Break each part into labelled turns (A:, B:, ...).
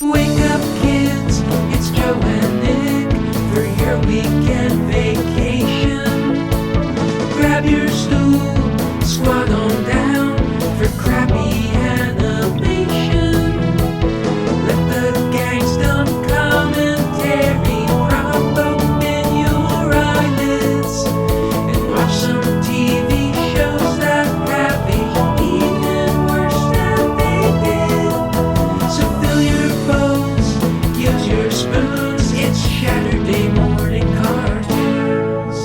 A: Wake up, kids, it's Joe and Nick for your weekend vacation. Grab your stool, squat on down for crappy animation. Let the gang's dumb commentary prop open your eyelids and watch some TV shows that have aged even worse than they did. So fill your bowls, use your spoons, it's Shaturday morning cartoons.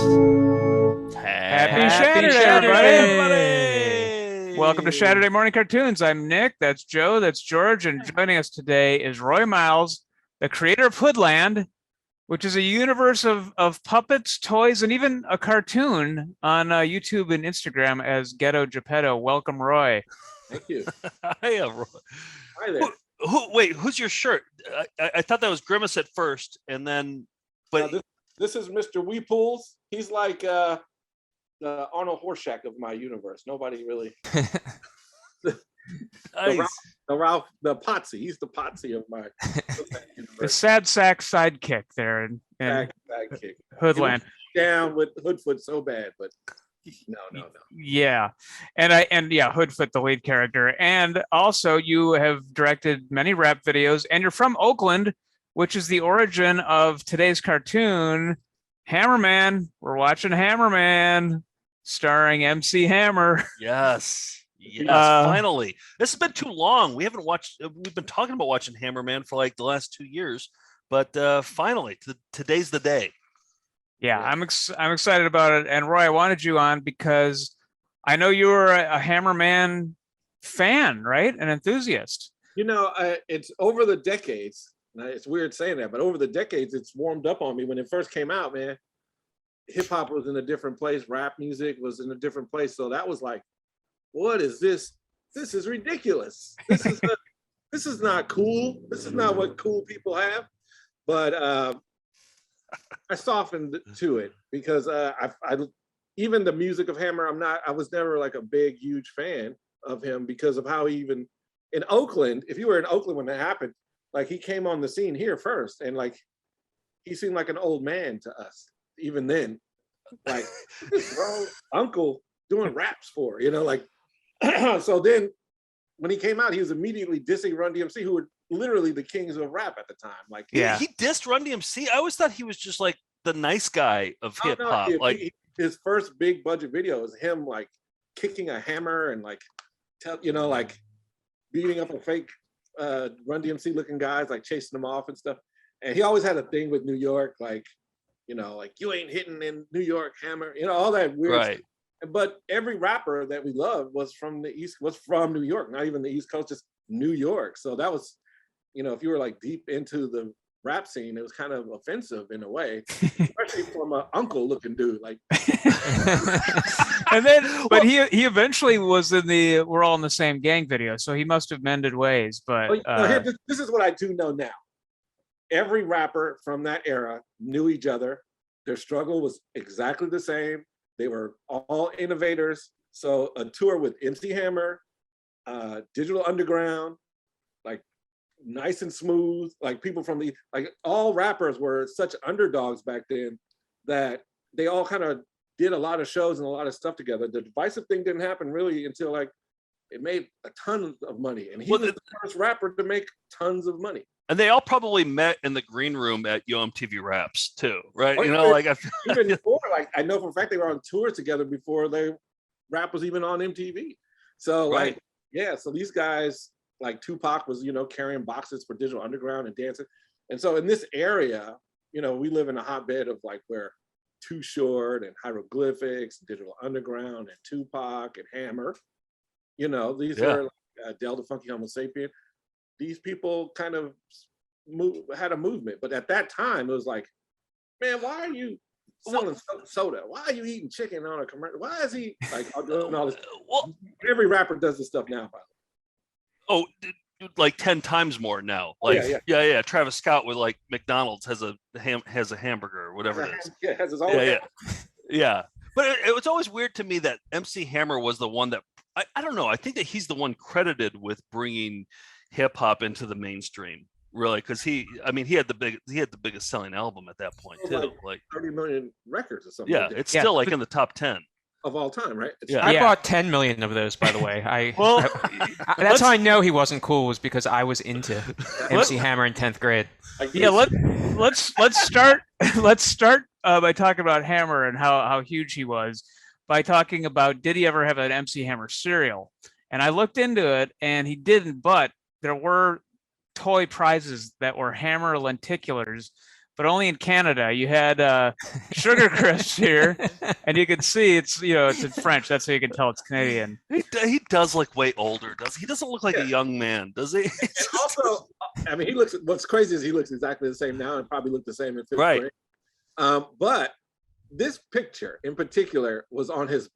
B: Happy Saturday, everybody. Welcome to Saturday Morning Cartoons. I'm Nick, that's Joe, that's George, and joining us today is Roy Miles, the creator of Hoodland, which is a universe of puppets, toys, and even a cartoon on YouTube and Instagram as Ghetto Geppetto. Welcome, Roy.
C: Thank you.
D: Hiya, Roy.
C: Hi there.
D: Wait, who's your shirt? I thought that was Grimace at first, and then, but
C: This is Mr. Weepools. He's like the Arnold Horshack of my universe. Nobody really.
D: nice.
C: The Potsy. He's the Potsy of my
B: The
C: universe.
B: sad sack sidekick there in
C: Sidekick.
B: Hoodland.
C: Down with Hoodfoot so bad, but no.
B: Yeah, and Hoodfoot, the lead character, and also you have directed many rap videos, and you're from Oakland, which is the origin of today's cartoon, Hammerman. We're watching Hammerman, starring MC Hammer.
D: Yes. Finally. This has been too long. We haven't watched. We've been talking about watching Hammerman for like the last 2 years, but finally, today's the day.
B: Yeah, I'm excited about it. And Roy, I wanted you on because I know you were a Hammerman fan, right? An enthusiast.
C: You know, it's over the decades. It's weird saying that, but over the decades, it's warmed up on me. When it first came out, man, hip hop was in a different place. Rap music was in a different place. So that was like, what is this? This is ridiculous. This is not cool. This is not what cool people have. But I softened to it because I even the music of Hammer, I was never like a big, huge fan of him because of how he even in Oakland, if you were in Oakland when that happened, like he came on the scene here first and like he seemed like an old man to us even then. Like this grown uncle doing raps for, like so then when he came out, he was immediately dissing Run DMC, who were literally the kings of rap at the time. Like,
B: yeah,
D: he dissed Run DMC. I always thought he was just like the nice guy of hip hop. Like
C: his first big budget video was him like kicking a hammer and like like beating up a fake Run DMC looking guys, like chasing them off and stuff. And he always had a thing with New York, like like you ain't hitting in New York, hammer, all that weird
D: right.
C: stuff. But every rapper that we loved was from New York, not even the East Coast, just New York. So that was, if you were like deep into the rap scene, it was kind of offensive in a way, especially from an uncle looking dude. Like,
B: and then, but he eventually was in the "We're All in the Same Gang" video, so he must have mended ways. But
C: this is what I do know now. Every rapper from that era knew each other. Their struggle was exactly the same. They were all innovators. So a tour with MC Hammer, Digital Underground, like nice and smooth, like people from all rappers were such underdogs back then that they all kind of did a lot of shows and a lot of stuff together. The Divisive thing didn't happen really until like it made a ton of money. And he was the first rapper to make tons of money.
D: And they all probably met in the green room at Yo MTV Raps too, right?
C: Even before, like I know for a fact they were on tours together before rap was even on MTV. So
D: right.
C: so these guys, like Tupac was, carrying boxes for Digital Underground and dancing. And so in this area, we live in a hotbed of like where Too Short and Hieroglyphics, Digital Underground and Tupac and Hammer, these were like Del the Funky Homo Sapien. These people kind of had a movement, but at that time it was like, man, why are you selling soda? Why are you eating chicken on a commercial? Why is he like doing all this? Every rapper does this stuff now, by the way.
D: Oh, like 10 times more now. Like, yeah. Travis Scott with like McDonald's has a hamburger or whatever it is.
C: Yeah, has his own.
D: Yeah. But it was always weird to me that MC Hammer was the one that I don't know. I think that he's the one credited with bringing hip hop into the mainstream. really, because he had the biggest selling album at that point too, like
C: 30 million records or something.
D: yeah, it's still like in the top 10
C: of all time, right?
D: Yeah.
E: I bought 10 million of those, by the way. That's how I know he wasn't cool, was because I was into MC Hammer in 10th grade.
B: Yeah, let's start by talking about Hammer and how huge he was by talking about, did he ever have an MC Hammer cereal? And I looked into it, and he didn't, but there were toy prizes that were Hammer lenticulars, but only in Canada. You had Sugar Crisps here, and you can see it's in French. That's how you can tell it's Canadian.
D: He does look way older, does he? Doesn't look like a young man, does he?
C: And also, I mean, what's crazy is he looks exactly the same now and probably looked the same in 5th grade. But this picture in particular was on his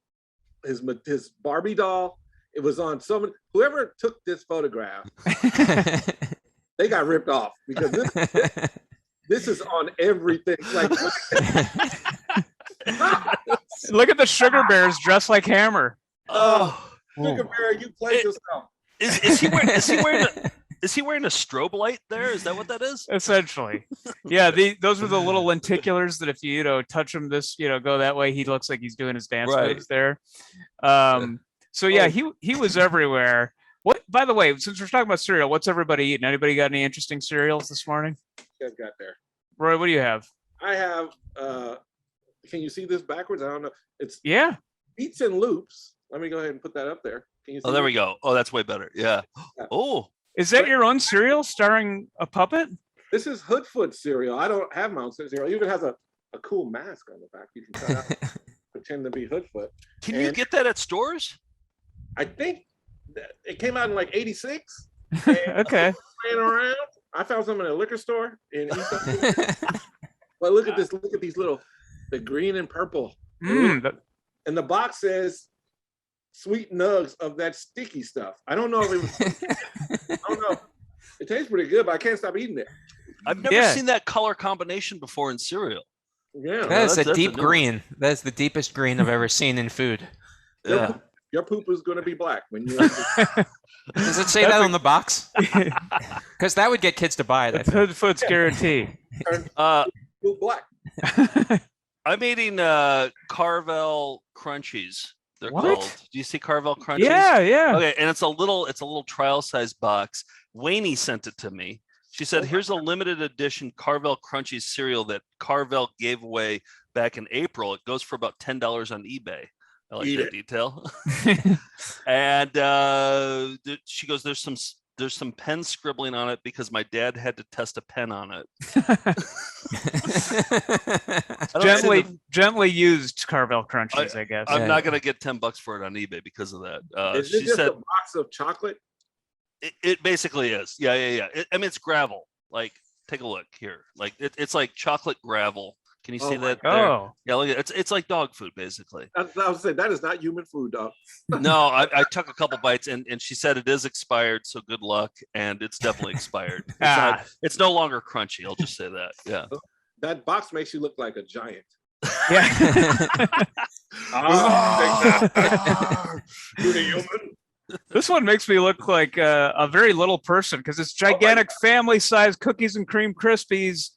C: Barbie doll. It was on whoever took this photograph. They got ripped off, because this is on everything. Like,
B: look at the Sugar Bears dressed like Hammer.
C: Oh, Sugar Bear, you played yourself.
D: Is he wearing a strobe light there? Is that what that is?
B: Essentially, yeah. Those are the little lenticulars that if you touch them, go that way, he looks like he's doing his dance moves there. So yeah, he was everywhere. What, by the way, since we're talking about cereal, what's everybody eating? Anybody got any interesting cereals this morning?
C: You guys got there.
B: Roy, what do you have?
C: I have. Can you see this backwards? I don't know. It's Beats and Loops. Let me go ahead and put that up there. Can you see
D: there we go. Oh, that's way better. Yeah. Oh,
B: is that your own cereal starring a puppet?
C: This is Hoodfoot cereal. I don't have my own cereal. It even has a cool mask on the back. You can cut out, pretend to be Hoodfoot.
D: Can you get that at stores?
C: I think it came out in like '86.
B: Okay.
C: Playing around, I found some in a liquor store in East. But look at this. Look at these the green and purple. And the box says sweet nugs of that sticky stuff. I don't know if it was. I don't know. It tastes pretty good, but I can't stop eating it.
D: I've never seen that color combination before in cereal.
C: Yeah,
E: that's a deep green. That's the deepest green I've ever seen in food.
D: Yeah.
C: Your poop is going to be black when you.
E: Does it say that on the box? Because that would get kids to buy it.
B: That's Hoodfoot's guarantee.
C: Black.
D: I'm eating Carvel Crunchies. They're
B: what?
D: called. Do you see Carvel Crunchies?
B: Yeah.
D: Okay, and it's a little trial size box. Wayne sent it to me. She said, "Here's a limited edition Carvel Crunchies cereal that Carvel gave away back in April. It goes for about $10 on eBay." I like that detail. And she goes, "There's some pen scribbling on it because my dad had to test a pen on it."
B: gently used Carvel Crunchies, I guess.
D: I'm not gonna get $10 for it on eBay because of that.
C: Is it just a box of chocolate?
D: It basically is. Yeah. I mean, it's gravel. Like, take a look here. Like, it's like chocolate gravel. Can you see that?
B: Oh,
D: yeah. Look, it's like dog food, basically.
C: I was saying that is not human food, dog.
D: No, I took a couple bites, and she said it is expired. So good luck, and it's definitely expired. It's no longer crunchy. I'll just say that. Yeah.
C: That box makes you look like a giant.
B: Yeah.
C: You're the human.
B: This one makes me look like a very little person because it's gigantic family-sized cookies and cream Krispies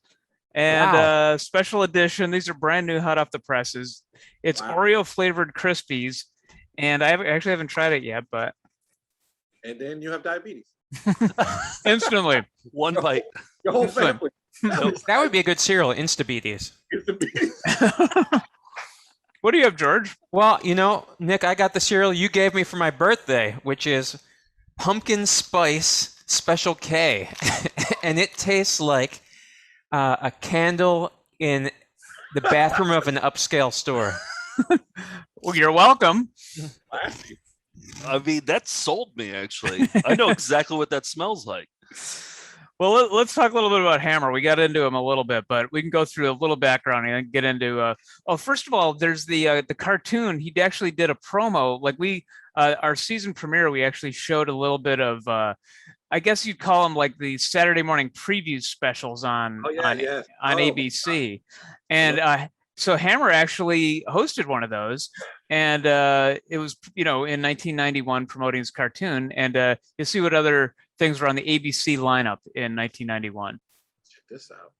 B: and special edition. These are brand new, hot off the presses. It's Oreo flavored Krispies, and I actually haven't tried it yet, but.
C: And then you have diabetes.
B: Instantly.
D: One bite.
C: Your whole family.
E: That would be a good cereal, Instabeaties.
B: What do you have, George?
E: Well, Nick, I got the cereal you gave me for my birthday, which is Pumpkin Spice Special K. And it tastes like a candle in the bathroom of an upscale store.
B: Well, you're welcome.
D: I mean, that sold me, actually. I know exactly what that smells like.
B: Well, let's talk a little bit about Hammer. We got into him a little bit, but we can go through a little background and get into. First of all, there's the cartoon. He actually did a promo. Like our season premiere, we actually showed a little bit of. I guess you'd call them like the Saturday morning preview specials on ABC. And So Hammer actually hosted one of those, and it was, in 1991 promoting his cartoon, and you'll see what other things were on the ABC lineup in 1991.
C: Check this out.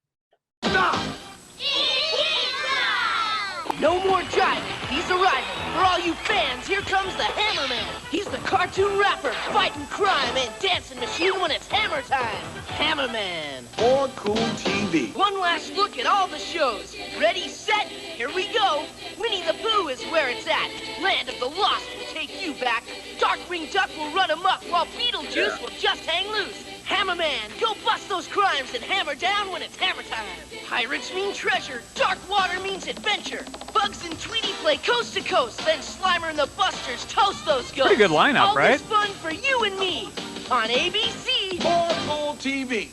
F: No more driving. He's arriving. For all you fans, here comes the Hammerman. He's the cartoon rapper, fighting crime and dancing machine when it's hammer time. Hammerman.
C: Or Cool TV.
F: One last look at all the shows. Ready, set, here we go. Winnie the Pooh is where it's at. Land of the Lost will take you back. Darkwing Duck will run amok while Beetlejuice will just hang loose. Hammerman, go bust those crimes and hammer down when it's hammer time. Pirates mean treasure, dark water means adventure. Bugs and Tweety play coast to coast, then Slimer and the Busters toast those ghosts.
B: Pretty good lineup,
F: all
B: right?
F: This fun for you and me on ABC.
C: Or Cool TV.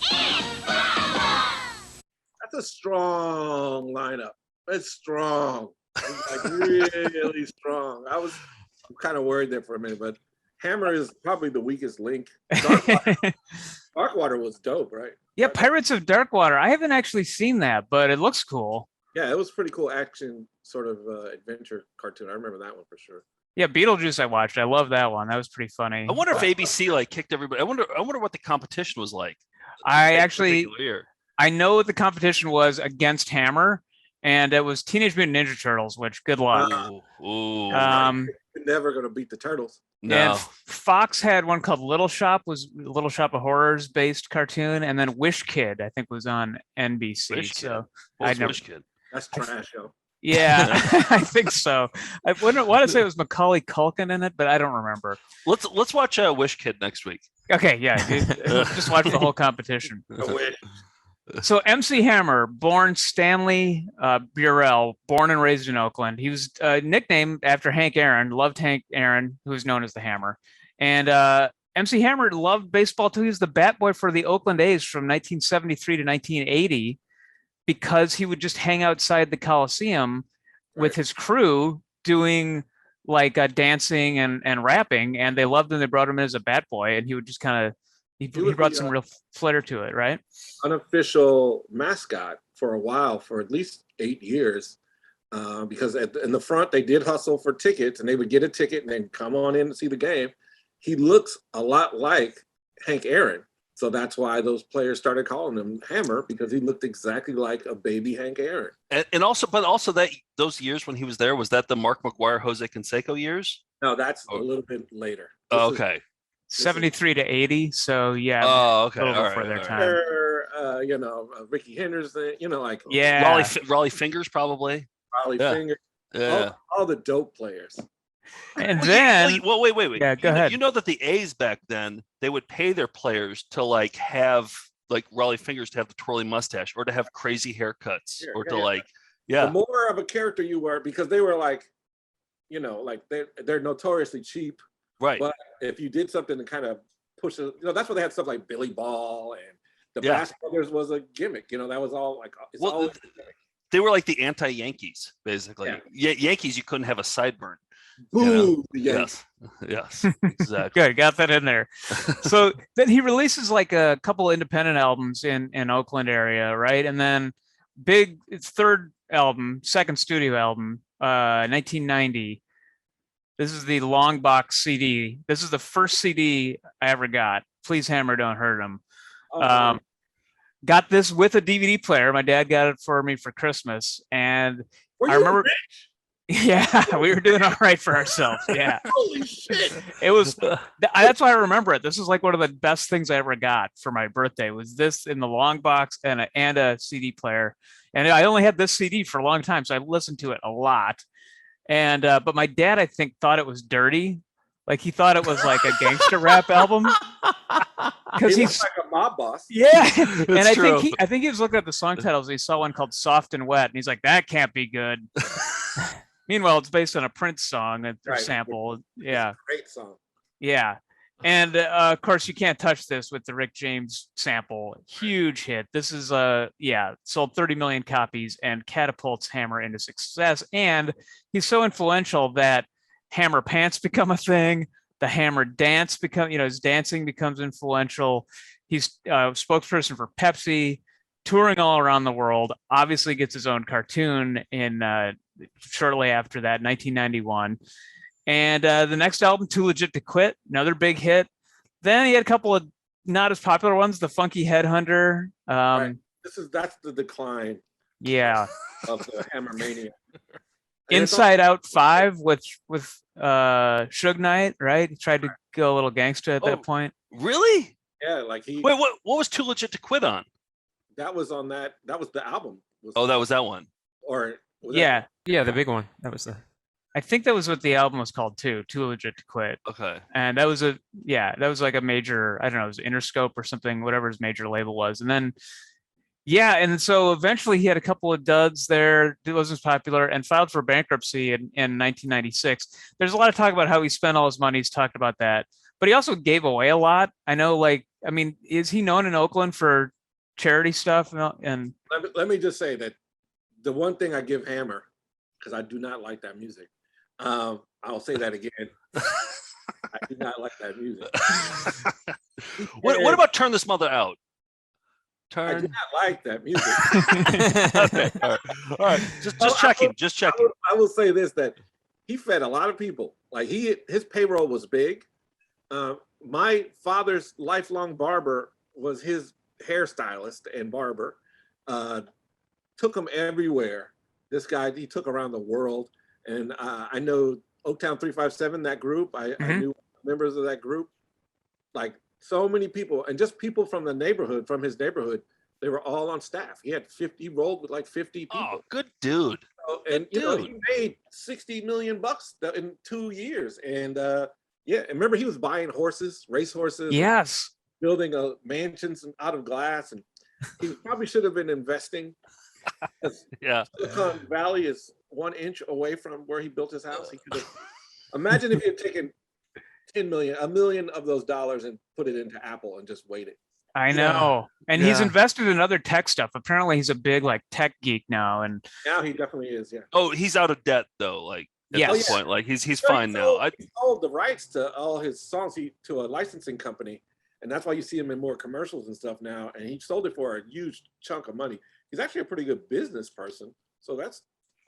C: That's a strong lineup. It's strong. It's like really strong. I'm kind of worried there for a minute, but Hammer is probably the weakest link. Darkwater was dope, right?
B: Yeah, Pirates of Darkwater. I haven't actually seen that, but it looks cool.
C: Yeah, it was pretty cool action sort of adventure cartoon. I remember that one for sure.
B: Yeah, Beetlejuice I watched. I love that one. That was pretty funny.
D: I wonder if ABC like kicked everybody. I wonder what the competition was like.
B: I
D: that
B: actually,
D: particular year.
B: I know what the competition was against Hammer, and it was Teenage Mutant Ninja Turtles, which good luck.
D: Ooh.
C: You're never gonna beat the Turtles.
D: No.
B: And Fox had one called Little Shop, was Little Shop of Horrors based cartoon, and then Wish Kid, I think, was on NBC.
D: Wish Kid.
B: So
D: What was
B: I never.
D: Wish Kid?
C: That's trash, yo.
B: Yeah, I think so. I wouldn't want to say it was Macaulay Culkin in it, but I don't remember.
D: Let's watch Wish Kid next week.
B: Okay, yeah, just watch the whole competition.
C: I wish.
B: So MC Hammer, born Stanley Burrell, born and raised in Oakland. He was nicknamed after Hank Aaron, loved Hank Aaron, who was known as the Hammer. And MC Hammer loved baseball too. He was the bat boy for the Oakland A's from 1973 to 1980 because he would just hang outside the Coliseum with his crew doing like dancing and rapping, and they loved him. They brought him in as a bat boy, and he would just kind of he brought some real flair to it, right?
C: Unofficial mascot for a while, for at least 8 years, because in the front they did hustle for tickets, and they would get a ticket and then come on in to see the game. He looks a lot like Hank Aaron, so that's why those players started calling him Hammer, because he looked exactly like a baby Hank Aaron.
D: And also that those years when he was there, was that the Mark McGuire, Jose Canseco years?
C: No, that's a little bit later.
D: Oh, okay.
B: 73 to 80. So yeah.
D: Oh, okay.
B: A little
D: All
B: before
D: right,
B: their
D: all
B: time.
C: Right. Ricky Henderson, like
B: Yeah.
D: Raleigh Fingers, probably.
C: Raleigh
D: Yeah.
C: Finger,
D: Yeah.
C: all the dope players.
B: And
D: Well,
B: then
D: wait.
B: Yeah, go ahead.
D: You know that the A's back then, they would pay their players to have Raleigh Fingers to have the twirly mustache, or to have crazy haircuts,
C: Sure,
D: or
C: yeah,
D: to
C: The more of a character you were, because they were they're notoriously cheap.
D: right.
C: But if you did something to kind of push it, that's why they had stuff like Billy Ball and the
D: Yeah.
C: Bass Brothers was a gimmick. That was all it's
D: Well,
C: always
D: They were like the anti-Yankees, basically.
C: Yeah.
D: Yankees, you couldn't have a sideburn.
C: boo. The Yankees.
D: Yes, exactly.
B: good, got that in there. So then he releases like a couple independent albums in Oakland area, right? And then it's third album, second studio album, 1990. This is the long box CD. This is the first CD I ever got. Please Hammer, Don't Hurt Him. Got this with a DVD player. My dad got it for me for Christmas, and
C: Were
B: I
C: you
B: remember.
C: rich?
B: Yeah, we were doing all right for ourselves. Yeah,
C: Holy shit!
B: it was. That's why I remember it. This is like one of the best things I ever got for my birthday. Was this in the long box and a CD player, and I only had this CD for a long time, so I listened to it a lot. And but my dad, I think, thought it was dirty. Like he thought it was like a gangster rap album because
C: He
B: he's
C: looks like a mob boss.
B: yeah. And I
D: true.
B: think he was looking at the song titles. And he saw one called "Soft and Wet," and he's like, "That can't be good." Meanwhile, it's based on a Prince song, a
C: Right.
B: sample. Yeah,
C: Great song.
B: yeah. And of course, you can't touch this with the Rick James sample. Huge hit. This is sold 30 million copies and catapults Hammer into success. And he's so influential that Hammer pants become a thing. The Hammer dance his dancing becomes influential. He's spokesperson for Pepsi. touring all around the world. Obviously, gets his own cartoon in shortly after that, 1991. And the next album, Too Legit to Quit, another big hit. Then he had a couple of not as popular ones, The Funky Headhunter.
C: Right. That's the decline
B: Yeah.
C: of the Hammermania.
B: Inside Out 5 with Suge Knight, right? He tried to go a little gangster at that point.
D: Really?
C: Yeah, like he.
D: Wait, what was Too Legit to Quit on?
C: That was on that. That was the album.
D: Oh, that was that one.
C: Or
B: yeah,
E: the big one. That was the.
B: I think that was what the album was called too. Too Legit to Quit.
D: Okay.
B: And that was like a major. I don't know, it was Interscope or something, whatever his major label was. And then, and so eventually he had a couple of duds there. It wasn't as popular and filed for bankruptcy in 1996. There's a lot of talk about how he spent all his money. He's talked about that, but he also gave away a lot. I know, is he known in Oakland for charity stuff? And
C: let me just say that the one thing I give Hammer, because I do not like that music. I'll say that again. I do not like that music.
D: What about Turn This Mother Out?
C: I do not like that music.
D: Okay. All right. Just checking.
C: I will say this, that he fed a lot of people. Like his payroll was big. My father's lifelong barber was his hairstylist and barber. Took him everywhere. This guy, he took around the world. And I know Oaktown 357, that group. I knew members of that group. Like so many people, and just people from the neighborhood, from his neighborhood, they were all on staff. He had 50, rolled with like 50 people.
D: Oh, good dude.
C: So, and he made $60 million in 2 years. And remember he was buying horses, race horses.
B: Yes.
C: Building mansions out of glass, and he probably should have been investing.
D: Yeah.
C: Silicon Valley is 1 inch away from where he built his house. He could have. Imagine if he had taken $1 million of those dollars and put it into Apple and just waited.
B: I know. And he's invested in other tech stuff. Apparently he's a big tech geek now. And
C: now he definitely is. Yeah.
D: Oh, he's out of debt though. At this point, he's fine now.
C: He sold the rights to all his songs to a licensing company. And that's why you see him in more commercials and stuff now. And he sold it for a huge chunk of money. He's actually a pretty good business person. So that's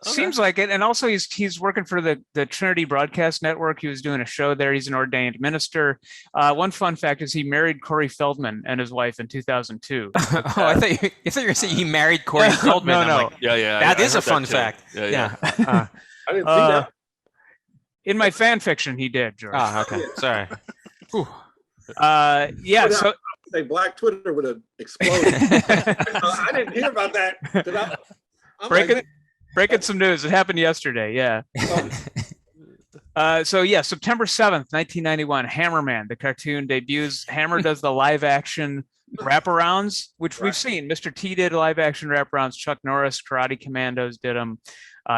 B: seems like it. And also he's working for the Trinity Broadcast Network. He was doing a show there. He's an ordained minister. One fun fact is he married Corey Feldman and his wife in 2002.
E: I thought you were going to say he married Corey Feldman.
B: No.
E: That is a fun fact.
C: Yeah. I didn't see that.
B: In my fan fiction, he did, George.
E: Oh, okay. Sorry.
B: So
C: say Black Twitter would have exploded. I didn't hear about that.
B: Breaking some news. It happened yesterday. Yeah. September 7th, 1991, Hammerman, the cartoon debuts. Hammer does the live action wraparounds, which we've seen. Mr. T did live action wraparounds. Chuck Norris, Karate Commandos did them.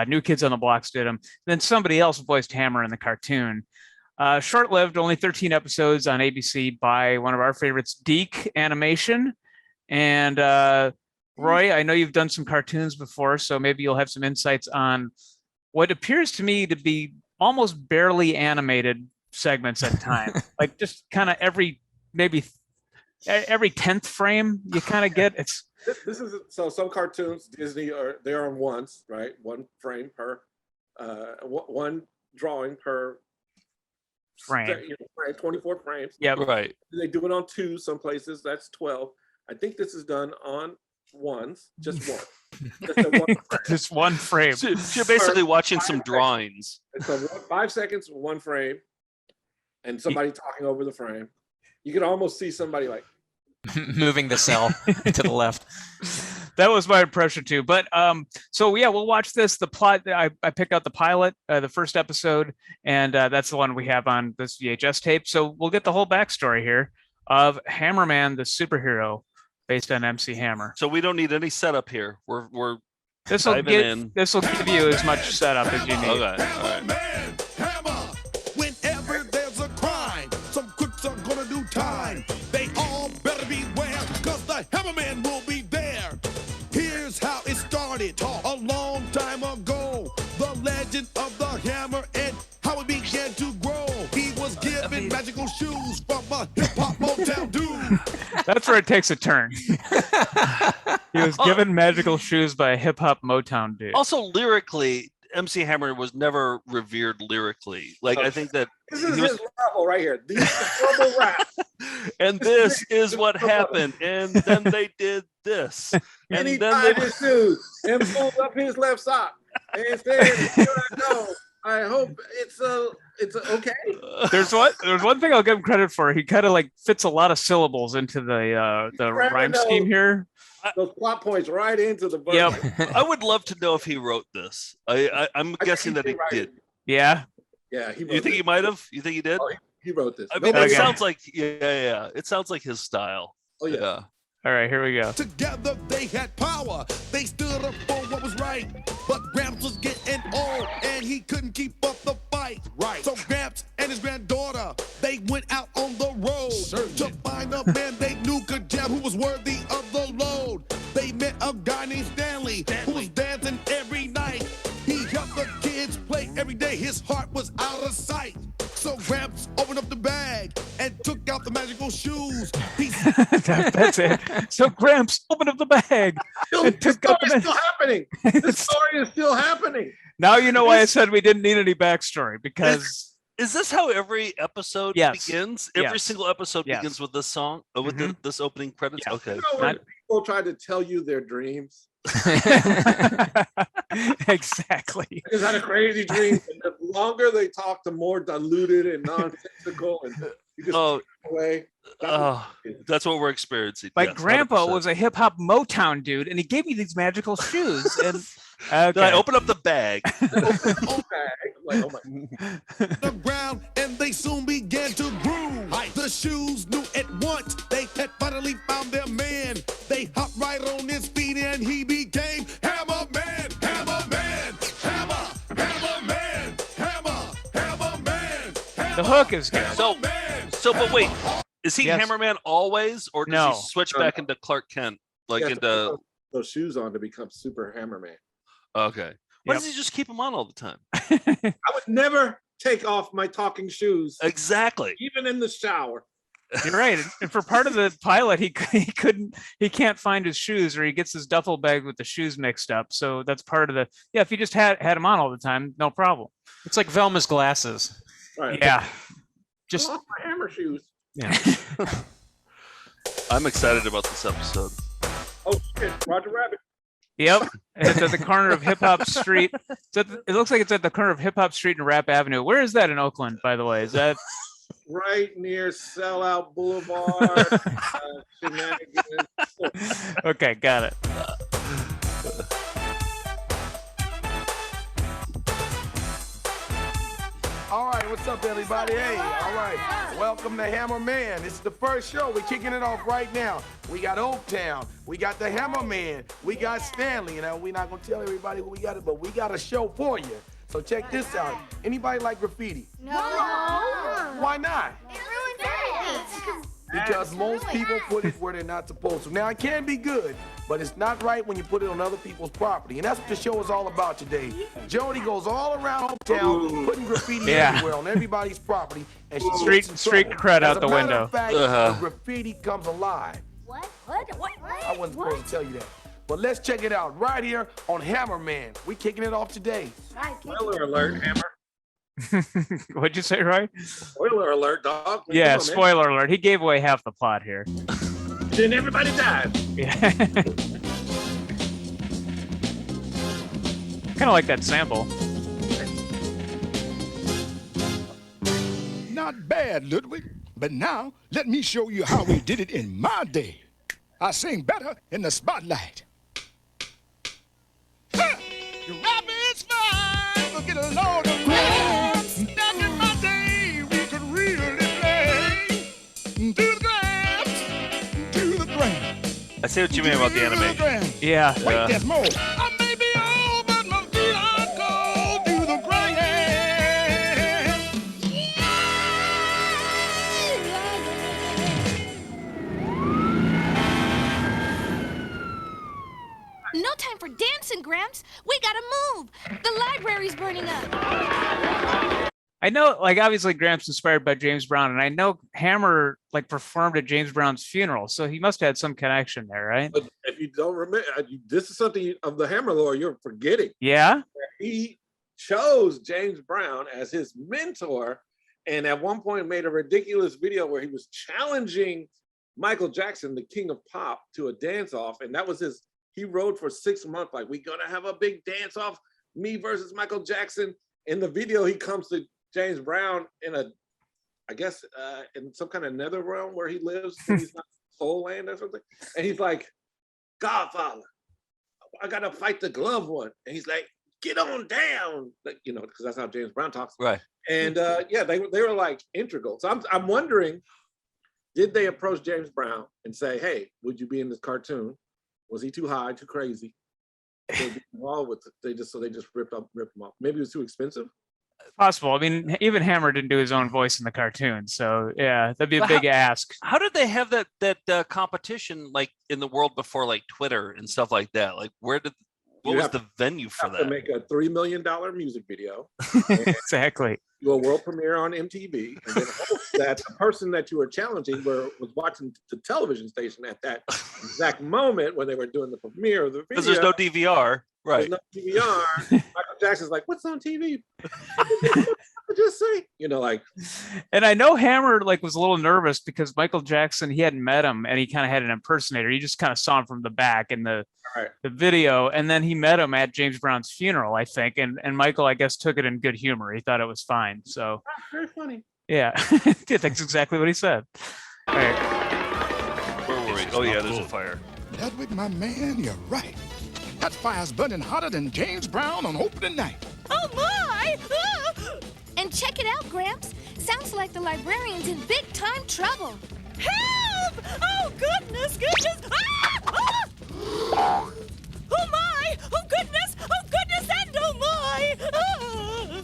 B: New Kids on the Blocks did them. Then somebody else voiced Hammer in the cartoon. Short-lived, only 13 episodes on ABC by one of our favorites, Deke Animation. And Roy, I know you've done some cartoons before, so maybe you'll have some insights on what appears to me to be almost barely animated segments at times. Like just kind of every 10th frame you kind of get.
C: This is so some cartoons Disney they're on ones, right? One frame per one drawing per
B: frame.
C: 24 frames.
B: Yeah,
D: right.
C: They do it on 2 some places. That's 12. I think this is done on ones, just one.
B: Just one frame.
D: So you're basically watching some drawings.
C: So 5 seconds, one frame, and somebody talking over the frame. You can almost see somebody
E: moving the cell to the left.
B: That was my impression too. But we'll watch this. The plot, I picked out the pilot, the first episode, and that's the one we have on this VHS tape. So we'll get the whole backstory here of Hammerman, the superhero, based on MC Hammer.
D: So we don't need any setup here. We're
B: this will give you as much setup as you need.
D: Okay. All right.
G: Hammer. Whenever there's a crime, some crooks are gonna do time. They all better beware, cause the Hammerman will be there. Here's how it started a long time ago. The legend of the hammer and how it began to grow. He was given magical shoes from a hip-hop Motown dude.
B: That's where it takes a turn. He was given magical shoes by a hip hop Motown dude.
D: Also, lyrically, MC Hammer was never revered lyrically. Like, I think that
C: This is his level right here. These horrible rap.
D: and this is what happened, and then they did this,
C: And he
D: and then
C: tied
D: they
C: his shoes and pulled up his left sock and said, "Here I go. I hope it's okay."
B: There's one thing I'll give him credit for. He kind of like fits a lot of syllables into the rhyme scheme here.
C: Those plot points right into the verse.
B: Yep.
D: I would love to know if he wrote this. I'm guessing that he did.
B: Yeah.
C: Yeah. He wrote
D: You think he
C: this.
D: might have? You think he did?
C: Oh, he wrote this.
D: I mean,
C: Nobody-
D: it sounds like It sounds like his style.
C: Oh yeah.
B: All right, here we go.
G: Together they had power. They stood up for what was right. But Gramps was getting old and he couldn't keep up the fight. Right. So Gramps and his granddaughter, they went out on the road to find a man they knew could jam, who was worthy of the load. They met a guy named Stanley, who was dancing every night. He helped the kids play every day. His heart was out of sight. So Gramps opened up the bag and took out the magical shoes.
B: That's it. So Gramps opened up the bag.
C: The
B: took out
C: story is still happening. The story is still happening.
B: Now you know why I said we didn't need any backstory, because
D: Is this how every episode
B: Yes.
D: begins? Every
B: Yes.
D: single episode
B: Yes.
D: begins with this song, with this opening credits.
B: Yeah.
D: Okay.
C: You know when people try to tell you their dreams?
B: exactly.
C: I just had a crazy dream. And the longer they talk, the more diluted and nonsensical, and you just
D: Oh,
C: take away.
D: that's what we're experiencing.
B: My
D: Yes,
B: grandpa
D: 100%.
B: was a hip hop Motown dude, and he gave me these magical shoes. And
D: Then I open up the bag.
C: Like, oh my.
G: The ground and they soon began to groove. The shoes knew at once they had finally found their man. They hopped right on his feet and he became Hammerman, Hammerman, Hammerman, Hammerman.
B: The hook is good.
D: But wait, is he
B: Yes.
D: Hammerman always, or does
B: No.
D: he switch back into Clark Kent, like
C: You have to put
D: into?
C: those shoes on to become Super Hammerman.
D: Okay. Why
B: Yep.
D: does he just keep them on all the time?
C: I would never take off my talking shoes,
D: Exactly.
C: even in the shower.
B: You're right. And for part of the pilot, he can't find his shoes, or he gets his duffel bag with the shoes mixed up. So that's part of the. Yeah, if he just had him on all the time, no problem.
E: It's like Velma's glasses.
C: Right.
B: Yeah.
E: Just
C: Off my hammer shoes.
E: yeah.
D: I'm excited about this episode.
C: Oh shit, Roger Rabbit.
B: Yep. And it's at the corner of Hip Hop Street. It looks like it's at the corner of Hip Hop Street and Rap Avenue. Where is that in Oakland, by the way? Is that
C: Right near Sellout Boulevard. Shenanigans.
B: okay? Got it.
H: All right, what's up, everybody? Hey, all right. Welcome to Hammerman. This is the first show. We're kicking it off right now. We got Oaktown. We got the Hammerman. We got Stanley. You know, we're not going to tell everybody who we got, but we got a show for you. So check this out. Anybody like graffiti?
I: No.
H: Why not?
I: It ruins everything.
H: Because most people put it where they're not supposed to. Now, it can be good, but it's not right when you put it on other people's property. And that's what the show is all about today. Jody goes all around Oaktown putting graffiti
B: Yeah.
H: everywhere on everybody's property. And she
B: Street-
H: gets in
B: street
H: trouble.
B: cred
H: As
B: out
H: a
B: the
H: matter
B: window.
H: of fact,
D: Uh-huh.
H: the graffiti comes alive.
I: What?
H: I wasn't supposed to tell you that. But let's check it out right here on Hammerman. We kicking it off today.
C: Spoiler alert, Hammer.
B: What'd you say, Roy?
C: Spoiler alert, dog.
B: Yeah,
C: Come on, man.
B: spoiler alert. He gave away half the plot here.
C: Then everybody died.
B: Yeah. Kind of like that sample.
J: Not bad, Ludwig. But now, let me show you how we did it in my day. I sing better in the spotlight. Huh! The rabbit's fine, but get a load of grams. Back in my day, we could really play. Do the grams, do the grams.
D: I see what you mean about the animation.
B: Yeah.
J: Wait, there's more. I may be old, but my feet are cold. Do the grams.
I: No time for dancing, Gramps. We gotta move. The library's burning up.
B: I know, like obviously Gramps inspired by James Brown, and I know Hammer like performed at James Brown's funeral, so he must have had some connection there, right?
C: But if you don't remember, this is something of the Hammer lore you're forgetting.
B: Yeah.
C: He chose James Brown as his mentor, and at one point made a ridiculous video where he was challenging Michael Jackson, the king of pop, to a dance off, and that was his. He wrote for 6 months, like, we're gonna have a big dance off, me versus Michael Jackson. In the video, he comes to James Brown in I guess, in some kind of nether realm where he lives. He's not Soul Land or something. And he's like, Godfather, I gotta fight the glove one. And he's like, get on down, like, you know, because that's how James Brown talks.
D: Right.
C: And yeah, they were like integral. So I'm wondering, did they approach James Brown and say, hey, would you be in this cartoon? Was he too high, too crazy? They just ripped him off. Maybe it was too expensive.
B: Possible. I mean, even Hammer didn't do his own voice in the cartoon, so yeah, that'd be a big ask.
D: How did they have that competition like in the world before like Twitter and stuff like that? Like, what was the venue for that?
C: To make a $3 million music video.
B: Exactly.
C: Do a world premiere on MTV, and then hope that the person that you were challenging was watching the television station at that exact moment when they were doing the premiere of the video.
D: Because there's no DVR. Right.
C: There's no DVR. Michael Jackson's like, what's on TV? Just say, you know, like.
B: And I know Hammer like was a little nervous because Michael Jackson, he hadn't met him, and he kind of had an impersonator. He just kind of saw him from the back in the video, and then he met him at James Brown's funeral, I think. And Michael, I guess, took it in good humor. He thought it was fine. So
C: very funny.
B: Yeah, that's exactly what he said. All right.
D: Where were we? Oh yeah, there's a fire.
J: Ludwig, my man, you're right. That fire's burning hotter than James Brown on opening night.
I: Oh, my! And check it out, Gramps. Sounds like the librarian's in big-time trouble. Help! Oh, goodness! Ah! Ah! Oh, my! Oh, goodness! Oh, goodness! And oh, my! Ah!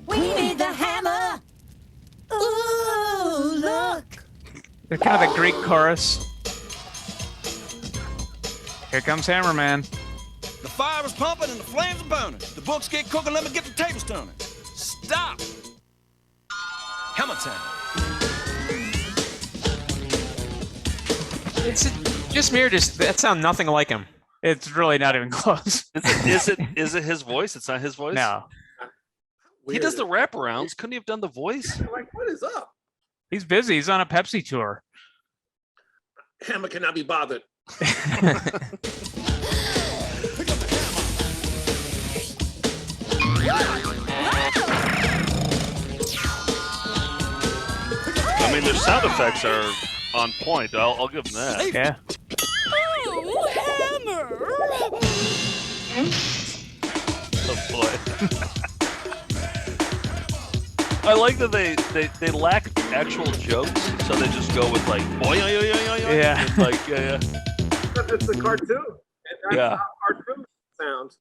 I: We need the hammer! Ooh, look!
B: They're kind of the Greek chorus. Here comes Hammerman.
K: The fire is pumping and the flames are burning. The books get cooking, let me get the tables turning. Stop! Hammer time.
E: It's just me or just that sound nothing like him.
B: It's really not even close.
D: Is it his voice? It's not his voice?
B: No.
D: He does the wraparounds. Couldn't he have done the voice?
C: Like, what is up?
B: He's busy. He's on a Pepsi tour.
C: Hammer cannot be bothered.
D: I mean, their sound effects are on point. I'll give them that.
B: Yeah.
I: Oh, Hammer!
D: Oh boy. I like that they lack actual jokes, so they just go with like boy,
B: yeah,
D: like yeah.
C: It's the cartoon. And that's
D: Yeah.
C: how cartoon sounds.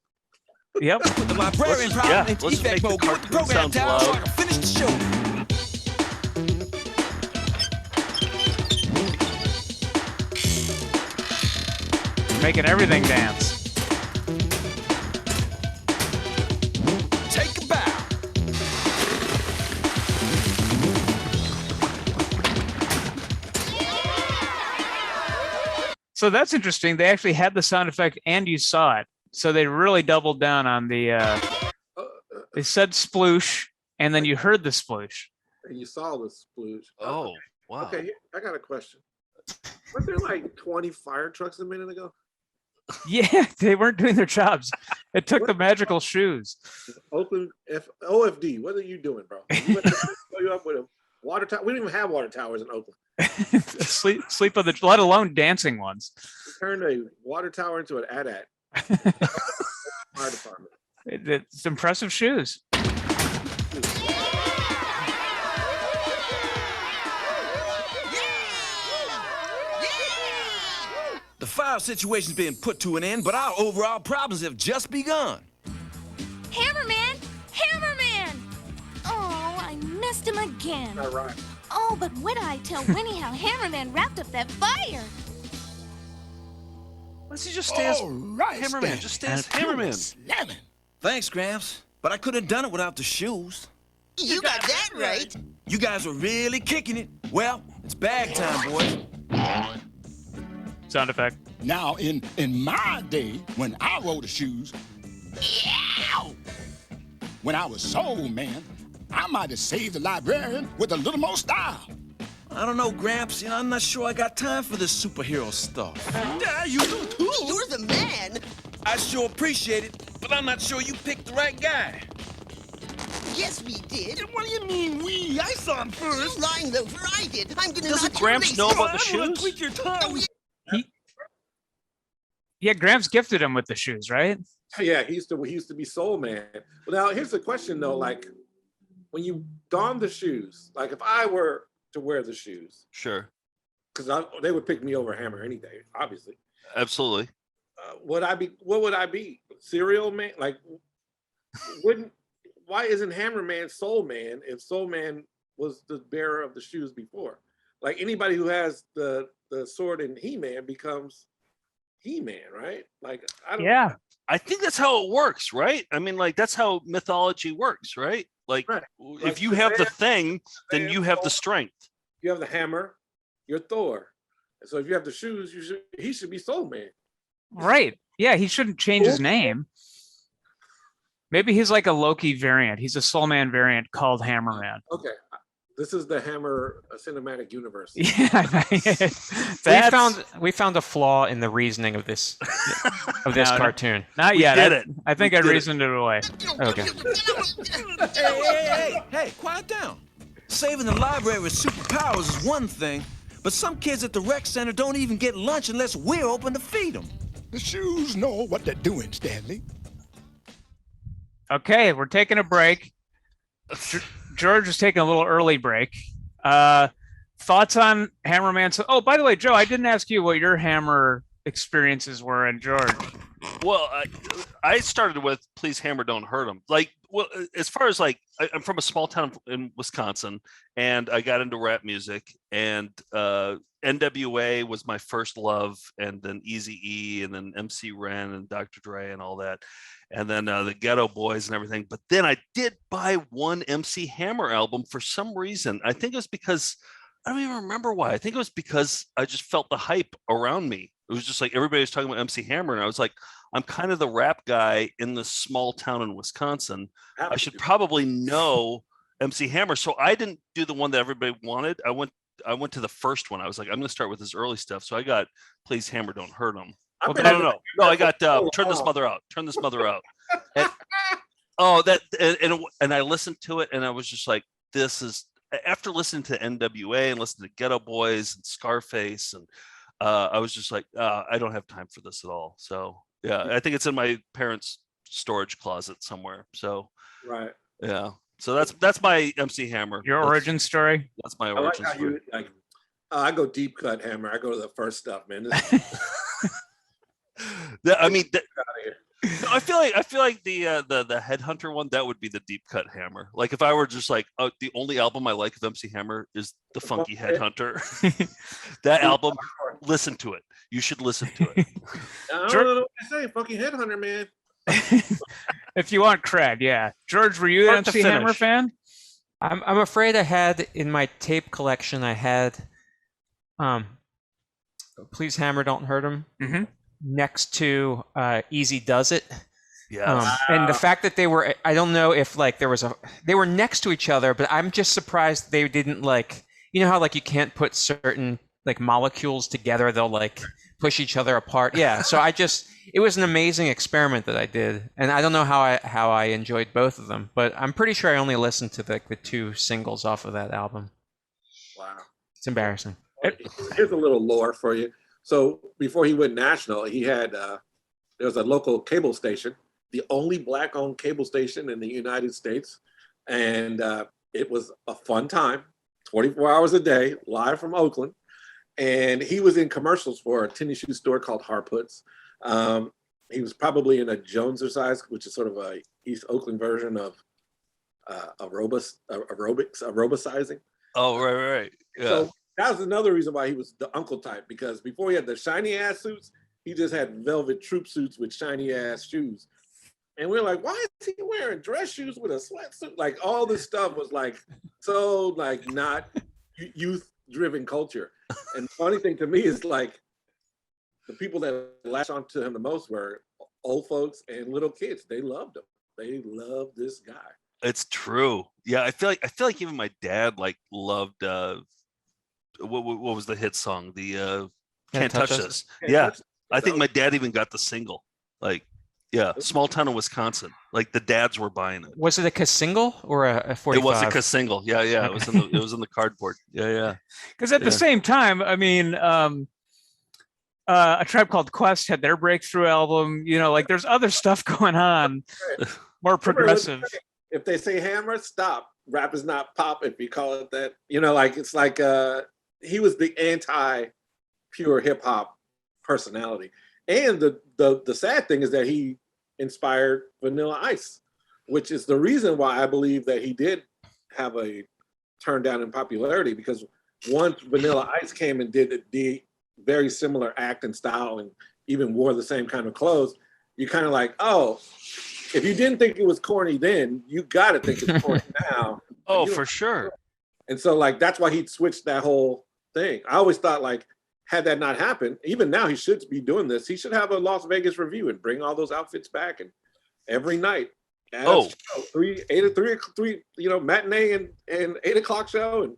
B: Yep.
K: The librarian probably into
D: let's
K: effect
D: make the
K: mode. Put the
D: cartoon
K: program
D: sounds
K: down so I
D: loud.
K: can finish the show.
B: Making everything dance.
K: Take a bow.
B: So that's interesting. They actually had the sound effect and you saw it. So they really doubled down on the, they said sploosh and then you heard the sploosh.
C: And you saw the sploosh.
D: Oh, wow.
C: Okay, I got a question. Weren't there like 20 fire trucks a minute ago?
B: Yeah, they weren't doing their jobs. It took the magical shoes.
C: Oakland OFD, what are you doing, bro? You went to fill you up with a water tower. We don't even have water towers in Oakland.
B: sleep on the, let alone dancing ones.
C: We turned a water tower into an AT-AT. Fire department.
B: It's impressive shoes.
K: The fire situation's being put to an end, but our overall problems have just begun.
I: Hammerman! Hammerman! Oh, I missed him again.
C: All right.
I: Oh, but would I tell Winnie how Hammerman wrapped up that fire?
D: Why does he just stay as
J: All right,
D: Hammerman?
J: Stan.
D: Just stay as Hammerman.
J: Slamming.
K: Thanks, Gramps, but I couldn't have done it without the shoes.
F: You got that right.
K: You guys were really kicking it. Well, it's bag time, boys.
B: Sound effect.
J: Now, in my day, when I wore the shoes, when I was soul man, I might have saved the librarian with a little more style.
K: I don't know, Gramps. You know, I'm not sure I got time for this superhero stuff.
J: Yeah, you do too.
F: You're the man.
K: I sure appreciate it, but I'm not sure you picked the right guy.
F: Yes, we did.
J: What do you mean we? I saw him
F: You're
J: first.
F: lying, though, for I did. I'm gonna
D: Doesn't
F: knock
D: Gramps
F: your
D: know
F: face
D: about the
F: off.
J: I'm gonna
D: shoes?
J: tweak your tongue.
F: Oh, yeah.
B: Yeah, Gramps gifted him with the shoes, right?
C: Yeah, he used to be Soul Man. Well, now here's the question though, like when you don the shoes, like if I were to wear the shoes,
D: Sure.
C: because they would pick me over Hammer any day, obviously.
D: Absolutely.
C: What would I be? Cereal Man? Like, why isn't Hammerman Soul Man if Soul Man was the bearer of the shoes before? Like anybody who has the sword in He-Man becomes He-Man, right? Like, I don't.
B: Yeah.
D: I think that's how it works, right? I mean, like that's how mythology works, right? Like
C: Right.
D: if
C: Like
D: you have the
C: Shazam-
D: thing, then
C: Shazam,
D: you have the
C: Thor.
D: strength.
C: You have the hammer, you're Thor. And so if you have the shoes, he should be Soul Man.
B: Right. Yeah, he shouldn't change his name. Maybe he's like a Loki variant. He's a Soul Man variant called Hammerman.
C: Okay. This is the Hammer cinematic universe.
B: Yeah.
E: We found a flaw in the reasoning of this cartoon.
B: Not
D: We
B: yet.
D: did it.
B: I think
D: We
B: I
D: did it.
B: reasoned it away.
E: Okay.
K: Hey, quiet down. Saving the library with superpowers is one thing, but some kids at the rec center don't even get lunch unless we're open to feed them.
J: The shoes know what they're doing, Stanley.
B: Okay, we're taking a break. George is taking a little early break. Thoughts on Hammerman? So, oh, by the way, Joe, I didn't ask you what your Hammer experiences were, and George.
D: Well, I started with "Please Hammer, Don't Hurt Him." Like, well, as far as like, I'm from a small town in Wisconsin, and I got into rap music, and NWA was my first love, and then Eazy-E, and then MC Ren, and Dr. Dre, and all that, and then the Ghetto Boys and everything. But then I did buy one MC Hammer album for some reason. I think it was because I don't even remember why. I think it was because I just felt the hype around me. It was just like everybody was talking about MC Hammer, and I was like, I'm kind of the rap guy in this small town in Wisconsin. I should probably know MC Hammer. So I didn't do the one that everybody wanted. I went to the first one. I was like, I'm going to start with his early stuff. So I got Please Hammer, Don't Hurt Him. No. I got Turn This Mother Out. Turn This Mother Out. And I listened to it, and I was just like, this is, after listening to NWA and listening to Ghetto Boys and Scarface, and I was just like, I don't have time for this at all. So yeah, I think it's in my parents' storage closet somewhere. So
C: Right.
D: yeah. So that's my MC Hammer.
B: Your origin story?
D: That's my
C: I like
D: origin
C: how
D: story.
C: you like. I go deep cut Hammer. I go to the first stuff, man.
D: I mean, I feel like the Headhunter one, that would be the deep cut Hammer. Like if I were just like, the only album I like of MC Hammer is the Funky Headhunter. That album, listen to it. You should listen to it.
C: I don't know what to say. Funky Headhunter, man.
B: If you want cred, yeah. George, were you an
E: Start to
B: MC Hammer
E: finish.
B: fan?
E: I'm afraid I had in my tape collection. I had, Please Hammer, Don't Hurt Him.
B: Mm-hmm.
E: Next to Easy Does It.
D: Yeah.
E: And the fact that they were, I don't know if like they were next to each other, but I'm just surprised they didn't like, you know how like you can't put certain like molecules together, they'll like push each other apart. Yeah. So it was an amazing experiment that I did. And I don't know how I enjoyed both of them, but I'm pretty sure I only listened to the two singles off of that album.
C: Wow.
E: It's embarrassing.
C: Here's a little lore for you. So before he went national, he had there was a local cable station, the only Black-owned cable station in the United States, and it was a fun time, 24 hours a day, live from Oakland. And he was in commercials for a tennis shoe store called Harput's. He was probably in a Jonesercise, which is sort of a East Oakland version of aerobicizing.
D: Oh, right. Yeah.
C: So that was another reason why he was the uncle type, because before he had the shiny ass suits, he just had velvet troop suits with shiny ass shoes. And we're like, why is he wearing dress shoes with a sweatsuit? Like all this stuff was like so like not youth driven culture. And the funny thing to me is like the people that latched onto him the most were old folks and little kids. They loved him. They loved this guy.
D: It's true. Yeah, I feel like even my dad like loved what was the hit song? The Can't Touch Us. Yeah. I think my dad even got the single. Like, yeah, Small Town in Wisconsin. Like the dads were buying it.
E: Was it a single or a 45?
D: It was a single. Yeah, yeah. It was in the cardboard. Yeah, yeah.
B: Because at the same time, I mean, A Tribe Called Quest had their breakthrough album. You know, like there's other stuff going on, more progressive.
C: If they say Hammer, stop. Rap is not pop if you call it that. You know, like it's like he was the anti-pure hip hop personality. And the sad thing is that he inspired Vanilla Ice, which is the reason why I believe that he did have a turn down in popularity, because once Vanilla Ice came and did the very similar act and style and even wore the same kind of clothes, you kind of like, oh, if you didn't think it was corny then, you got to think it's corny now.
D: Oh, for sure.
C: And so like, that's why he switched that whole thing. I always thought like, had that not happened, even now he should be doing this. He should have a Las Vegas review and bring all those outfits back and every night. Three, you know, matinee and 8 o'clock show and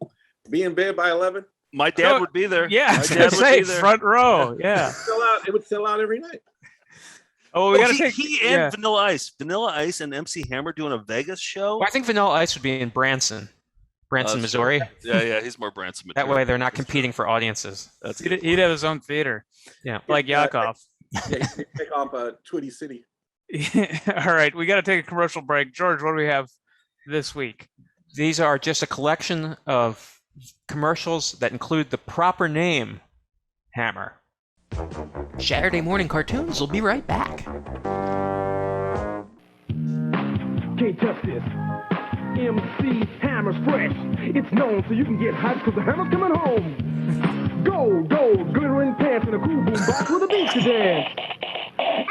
C: be in bed by 11.
D: My dad would be there.
B: Yeah, I was gonna say front row. Yeah,
C: it would sell out every night.
B: Oh, we gotta take
D: he and Vanilla Ice and MC Hammer doing a Vegas show.
E: Well, I think Vanilla Ice would be in Branson, Missouri.
D: Yeah, he's more Branson.
E: That way, they're not competing for audiences.
B: He'd have his own theater.
E: Yeah,
B: like Yakov.
C: Yeah, take off Twitty City.
B: All right, we got to take a commercial break. George, what do we have this week?
E: These are just a collection of commercials that include the proper name, Hammer. Saturday morning cartoons will be right back.
L: Can't touch this. MC Hammer's fresh. It's known so you can get hyped because the hammer's coming home. Gold, glittering pants and a cool boom box with a beat to dance.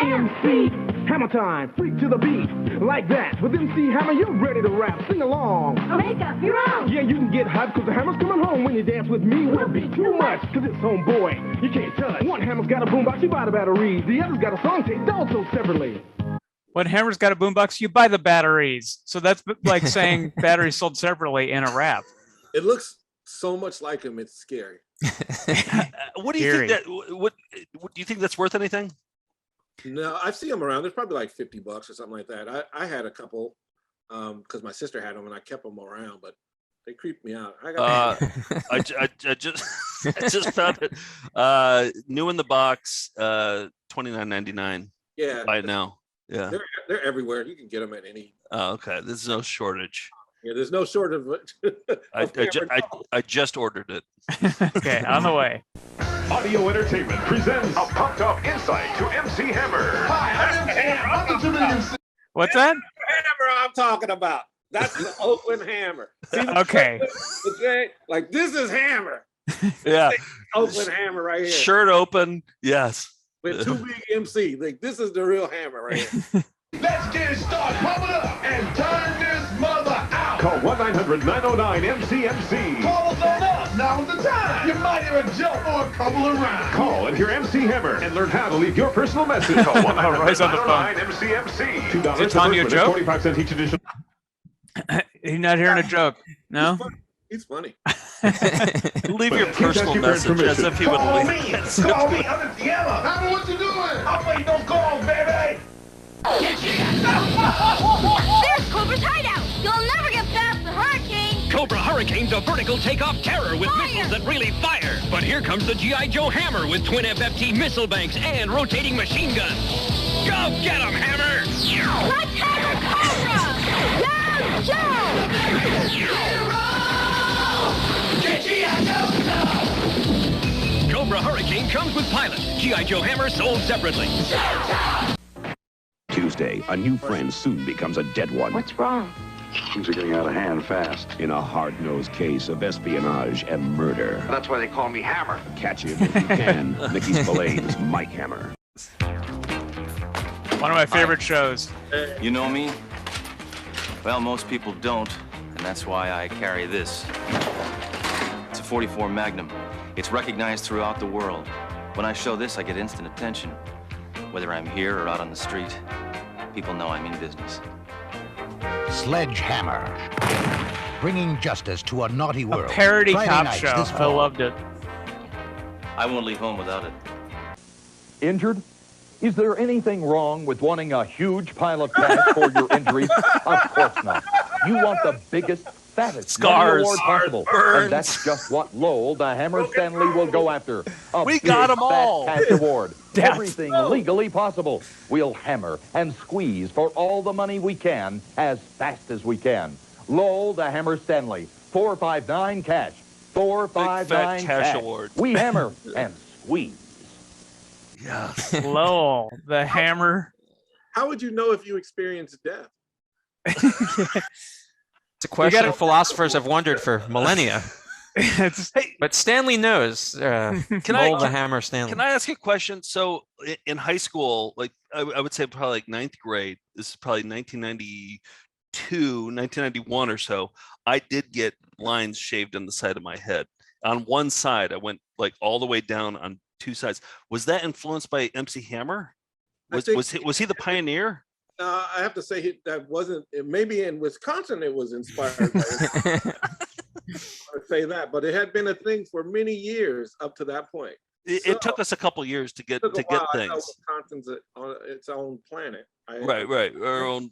L: MC Hammer time, freak to the beat. Like that. With MC Hammer, you're ready to rap. Sing along.
I: Make up your own.
L: Yeah, you can get hyped because the hammer's coming home. When you dance with me, will be too much. Because it's homeboy. You can't touch. One hammer's got a boombox, you buy the batteries. The other's got a song taped also separately.
B: When Hammer's got a boombox, you buy the batteries. So that's like saying batteries sold separately in a rap.
C: It looks so much like him, it's scary.
D: What do you think that? What do you think that's worth anything?
C: No, I've seen them around. There's probably like $50 or something like that. I had a couple because my sister had them and I kept them around, but they creeped me out.
D: I just found it new in the box, $29.99.
C: Yeah,
D: buy it now. Yeah,
C: they're everywhere. You can get them at any.
D: Oh, okay. There's no shortage.
C: Yeah, there's no shortage of
D: I just ordered it.
B: Okay, on the way.
M: Audio Entertainment presents a pumped up insight to MC Hammer.
G: Hi, I'm MC Hammer.
B: What's that?
C: Hammer I'm talking about. That's the Oakland Hammer.
B: Okay.
C: Like this is Hammer.
D: Yeah.
C: Oakland Hammer right here.
D: Shirt open. Yes.
C: With two big MC. Like this is the real Hammer right here.
G: Let's get it started. Pump it up and turn this mother out.
M: Call 1-900-909-MCMC.
G: Call us on up. Now's the time. You might hear a joke or a couple of rhymes.
M: Call and hear MC Hammer and learn how to leave your personal message. Call 1-900-909-MCMC. $2
B: Is it telling you a joke?
M: 45 cents each edition.
B: He's not hearing a joke. No?
C: He's funny.
D: Leave your personal message as if he would
G: Call
D: leave.
G: me. Call me. I'm at the Hammer. Hammer, what you doing? I'm waiting on calls, baby.
I: There's Cobra's hideout. You'll never get past the hurricane.
N: Cobra Hurricane's a vertical takeoff terror with missiles that really fire. But here comes the G.I. Joe Hammer with twin FFT missile banks and rotating machine guns. Go get 'em, Hammer!
I: Let's handle Cobra! Yo, Joe!
N: Cobra Hurricane comes with pilot. G.I. Joe Hammer sold separately.
O: Tuesday, a new friend soon becomes a dead one.
I: What's wrong?
O: Things are getting out of hand fast. In a hard-nosed case of espionage and murder.
P: That's why they call me Hammer.
O: Catch him if you can. Mickey Spillane's Mike Hammer.
B: One of my favorite shows.
P: You know me? Well, most people don't, and that's why I carry this. It's a .44 Magnum. It's recognized throughout the world. When I show this, I get instant attention. Whether I'm here or out on the street, people know I'm in business.
Q: Sledgehammer. Bringing justice to a naughty world.
B: A parody
Q: Friday
B: cop
Q: nights
B: show.
Q: this
B: I
Q: fall.
B: loved it.
P: I won't leave home without it.
R: Injured? Is there anything wrong with wanting a huge pile of cash for your injuries? Of course not. You want the biggest, fattest money
D: Scars,
R: award possible.
D: burns.
R: And that's just what Lowell, the Hammer Stanley, will go after. A
D: We got
R: big,
D: 'em all.
R: fat cash award.
B: Death.
R: Everything legally possible. We'll hammer and squeeze for all the money we can as fast as we can. Lowell, the Hammer Stanley. 459 cash. 459
D: Big fat cash award.
R: We hammer and squeeze.
D: Yes.
B: Lowell, the Hammer.
C: How would you know if you experienced death?
E: It's a question philosophers have wondered for millennia. But Stanley knows. Lowell the Hammer Stanley.
D: Can I ask you a question? So in high school, like I would say probably like ninth grade, this is probably 1992, 1991 or so, I did get lines shaved on the side of my head. On one side, I went like all the way down on two sides. Was that influenced by MC Hammer? Was he the pioneer?
C: I have to say that wasn't. Maybe in Wisconsin it was inspired by I would say that, but it had been a thing for many years up to that point.
D: It took us a couple years to get
C: things.
D: things.
C: Wisconsin's on its own planet.
D: Right. Our own,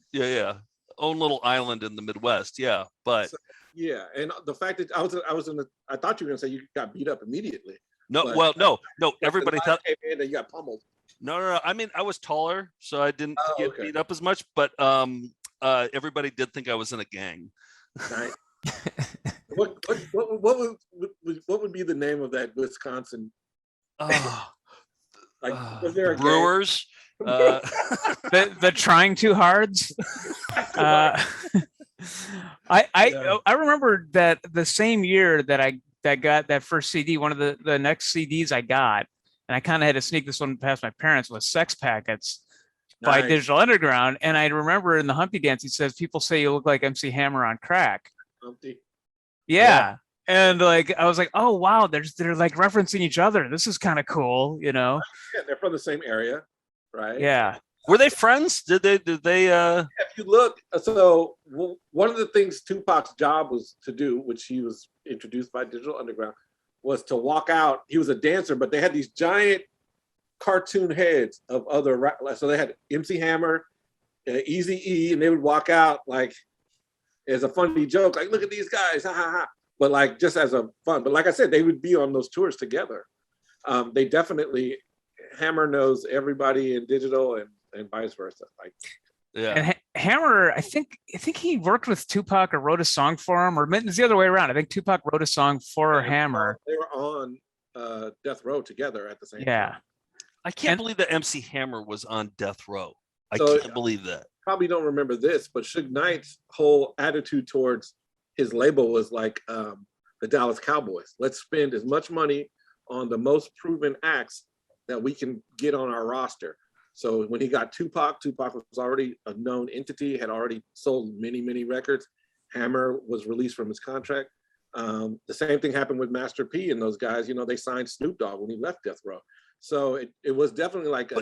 D: own little island in the Midwest. Yeah, but
C: yeah, and the fact that I thought you were gonna say you got beat up immediately.
D: No, no. Everybody thought
C: that you got pummeled.
D: No. I mean, I was taller, so I didn't get beat up as much. But everybody did think I was in a gang.
C: Right. What would be the name of that Wisconsin? Was there a
D: Brewers?
B: The trying too hards. I remember that the same year that I got that first CD, one of the next CDs I got, and I kind of had to sneak this one past my parents, was Sex Packets by Digital Underground. And I remember in the Humpty Dance, he says, people say you look like MC Hammer on crack.
C: Humpty.
B: Yeah. And like, I was like, oh, wow, they're like referencing each other. This is kind of cool, you know?
C: Yeah, they're from the same area, right?
B: Yeah.
D: Were they friends? Did they
C: If you look, so one of the things Tupac's job was to do, which he was introduced by Digital Underground, was to walk out. He was a dancer, but they had these giant cartoon heads of other rappers. So they had MC Hammer, Eazy-E, and they would walk out like as a funny joke, like, look at these guys, ha ha ha. But like just as a fun. But like I said, they would be on those tours together. They definitely, Hammer knows everybody in Digital and vice versa. Like,
D: yeah.
B: And Hammer, I think he worked with Tupac or wrote a song for him, or it's the other way around. I think Tupac wrote a song for Hammer.
C: They were on Death Row together at the same time.
B: Yeah.
D: I can't believe that MC Hammer was on Death Row. I
C: So,
D: can't believe that.
C: Probably don't remember this, but Suge Knight's whole attitude towards his label was like the Dallas Cowboys. Let's spend as much money on the most proven acts that we can get on our roster. So when he got Tupac was already a known entity, had already sold many, many records. Hammer was released from his contract. The same thing happened with Master P and those guys. You know, they signed Snoop Dogg when he left Death Row. So it was definitely like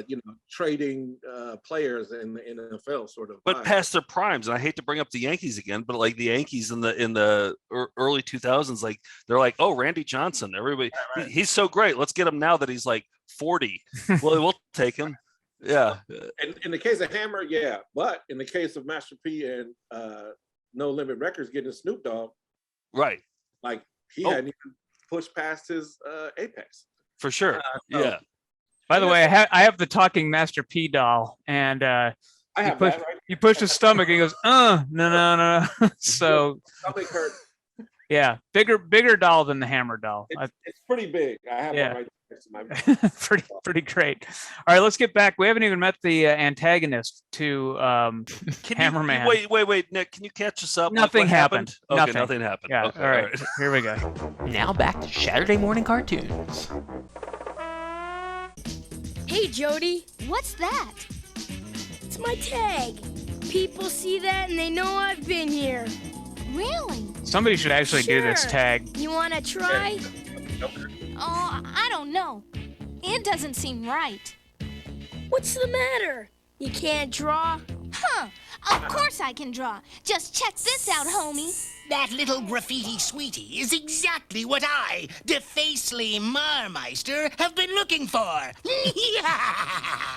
C: trading players in the NFL sort of.
D: But
C: vibe.
D: past their primes, and I hate to bring up the Yankees again, but like the Yankees in the early 2000s, like they're like, oh, Randy Johnson, everybody, he's so great. Let's get him now that he's like 40. Well, we'll take him. Yeah.
C: And in the case of Hammer, yeah. But in the case of Master P and No Limit Records getting Snoop Dogg,
D: right?
C: Like he hadn't even pushed past his apex.
D: For sure. Yeah.
B: By the way, I have the talking Master P doll, and you push his stomach, and he goes, no. So
C: stomach hurt.
B: Yeah, bigger doll than the Hammer doll.
C: It's pretty big. I have one right next to my
B: pretty great. All right, let's get back. We haven't even met the antagonist to Hammerman.
D: Wait, Nick, can you catch us up?
B: Nothing
D: What
B: happened.
D: Okay, nothing happened.
B: Yeah.
D: Okay,
B: all right. Here we go.
E: Now back to Saturday morning cartoons.
I: Hey, Jody. What's that?
S: my tag. People see that and they know I've been here.
I: Really?
B: Somebody should actually do this
S: Sure.
B: tag.
S: You wanna try?
I: Oh, I don't know. It doesn't seem right.
S: What's the matter? You can't draw?
I: Huh. Of course I can draw. Just check this out, homie.
T: That little graffiti sweetie is exactly what I, Defacely Marmeister, have been looking for.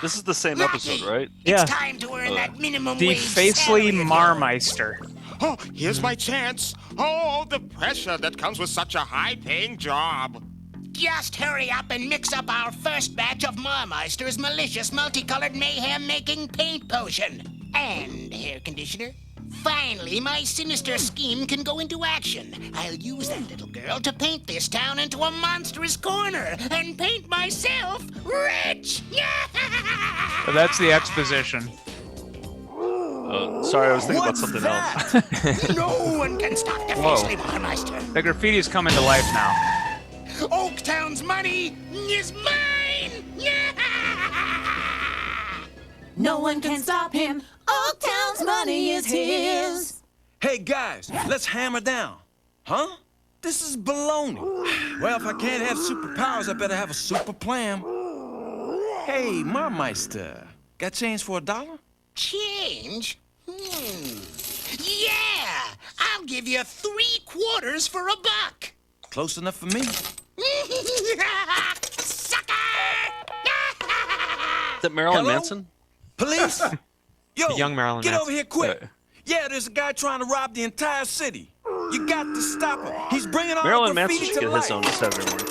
D: This is the same episode, right?
B: Yeah.
T: Time to earn that minimum
B: The
T: wage
B: Facely
T: salary of yours.
B: Marmeister.
J: Oh, here's my chance. Oh, the pressure that comes with such a high-paying job.
T: Just hurry up and mix up our first batch of Marmeister's malicious multicolored mayhem-making paint potion. And hair conditioner. Finally, my sinister scheme can go into action. I'll use that little girl to paint this town into a monstrous corner and paint myself rich!
B: So that's the exposition.
D: Sorry, I was thinking about something else.
T: No one can stop
B: Whoa.
T: Defacely Marmeister.
B: The graffiti's coming to life now.
T: Oaktown's money is mine!
U: No one can stop him. Oaktown's money is his.
K: Hey, guys, let's hammer down. Huh? This is baloney. Well, if I can't have superpowers, I better have a super plan. Hey, Marmeister, got change for $1?
T: Change? Yeah! I'll give you 3/4 for $1.
K: Close enough for me.
T: Sucker!
D: Is that Marilyn Manson?
K: Police? Yo,
E: The young Marilyn
K: get
E: Manson.
K: over here quick. Yeah, there's a guy trying to rob the entire city. You got to stop him. He's bringing all
D: Marilyn
K: the
D: Manson
K: graffiti
D: should
K: to
D: get
K: life.
D: his own Saturday morning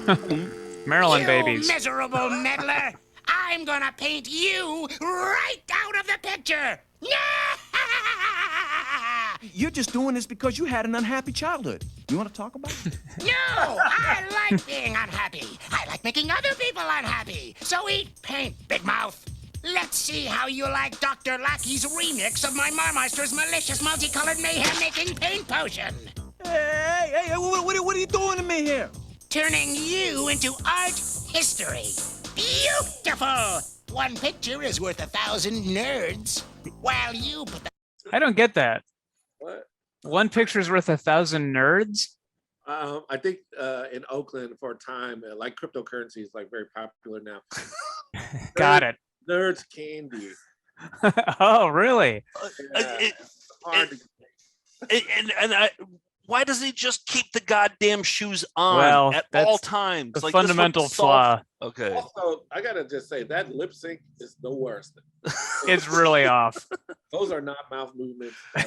D: cartoon.
B: Maryland
T: You
B: babies.
T: miserable meddler! I'm gonna paint you right out of the picture!
K: You're just doing this because you had an unhappy childhood. You want to talk about it?
T: No! I like being unhappy. I like making other people unhappy. So eat paint, Big Mouth. Let's see how you like Dr. Lackey's remix of my Marmeister's malicious multicolored mayhem-making paint potion.
K: Hey, what are you doing to me here?
T: Turning you into art history. Beautiful! One picture is worth 1,000 nerds. While you put the...
B: I don't get that.
C: What?
B: One picture's worth 1,000 nerds?
C: I think in Oakland for a time, like cryptocurrency is like very popular now.
B: Got it.
C: Nerds candy.
B: Oh, really?
C: Hard to
D: Why doesn't he just keep the goddamn shoes on
B: Well,
D: at
B: that's
D: all times?
B: the
D: Like, this would
B: fundamental
D: solve-
B: flaw.
D: Okay.
C: Also, I gotta just say that lip sync is the worst.
B: It's really off.
C: Those are not mouth movements. I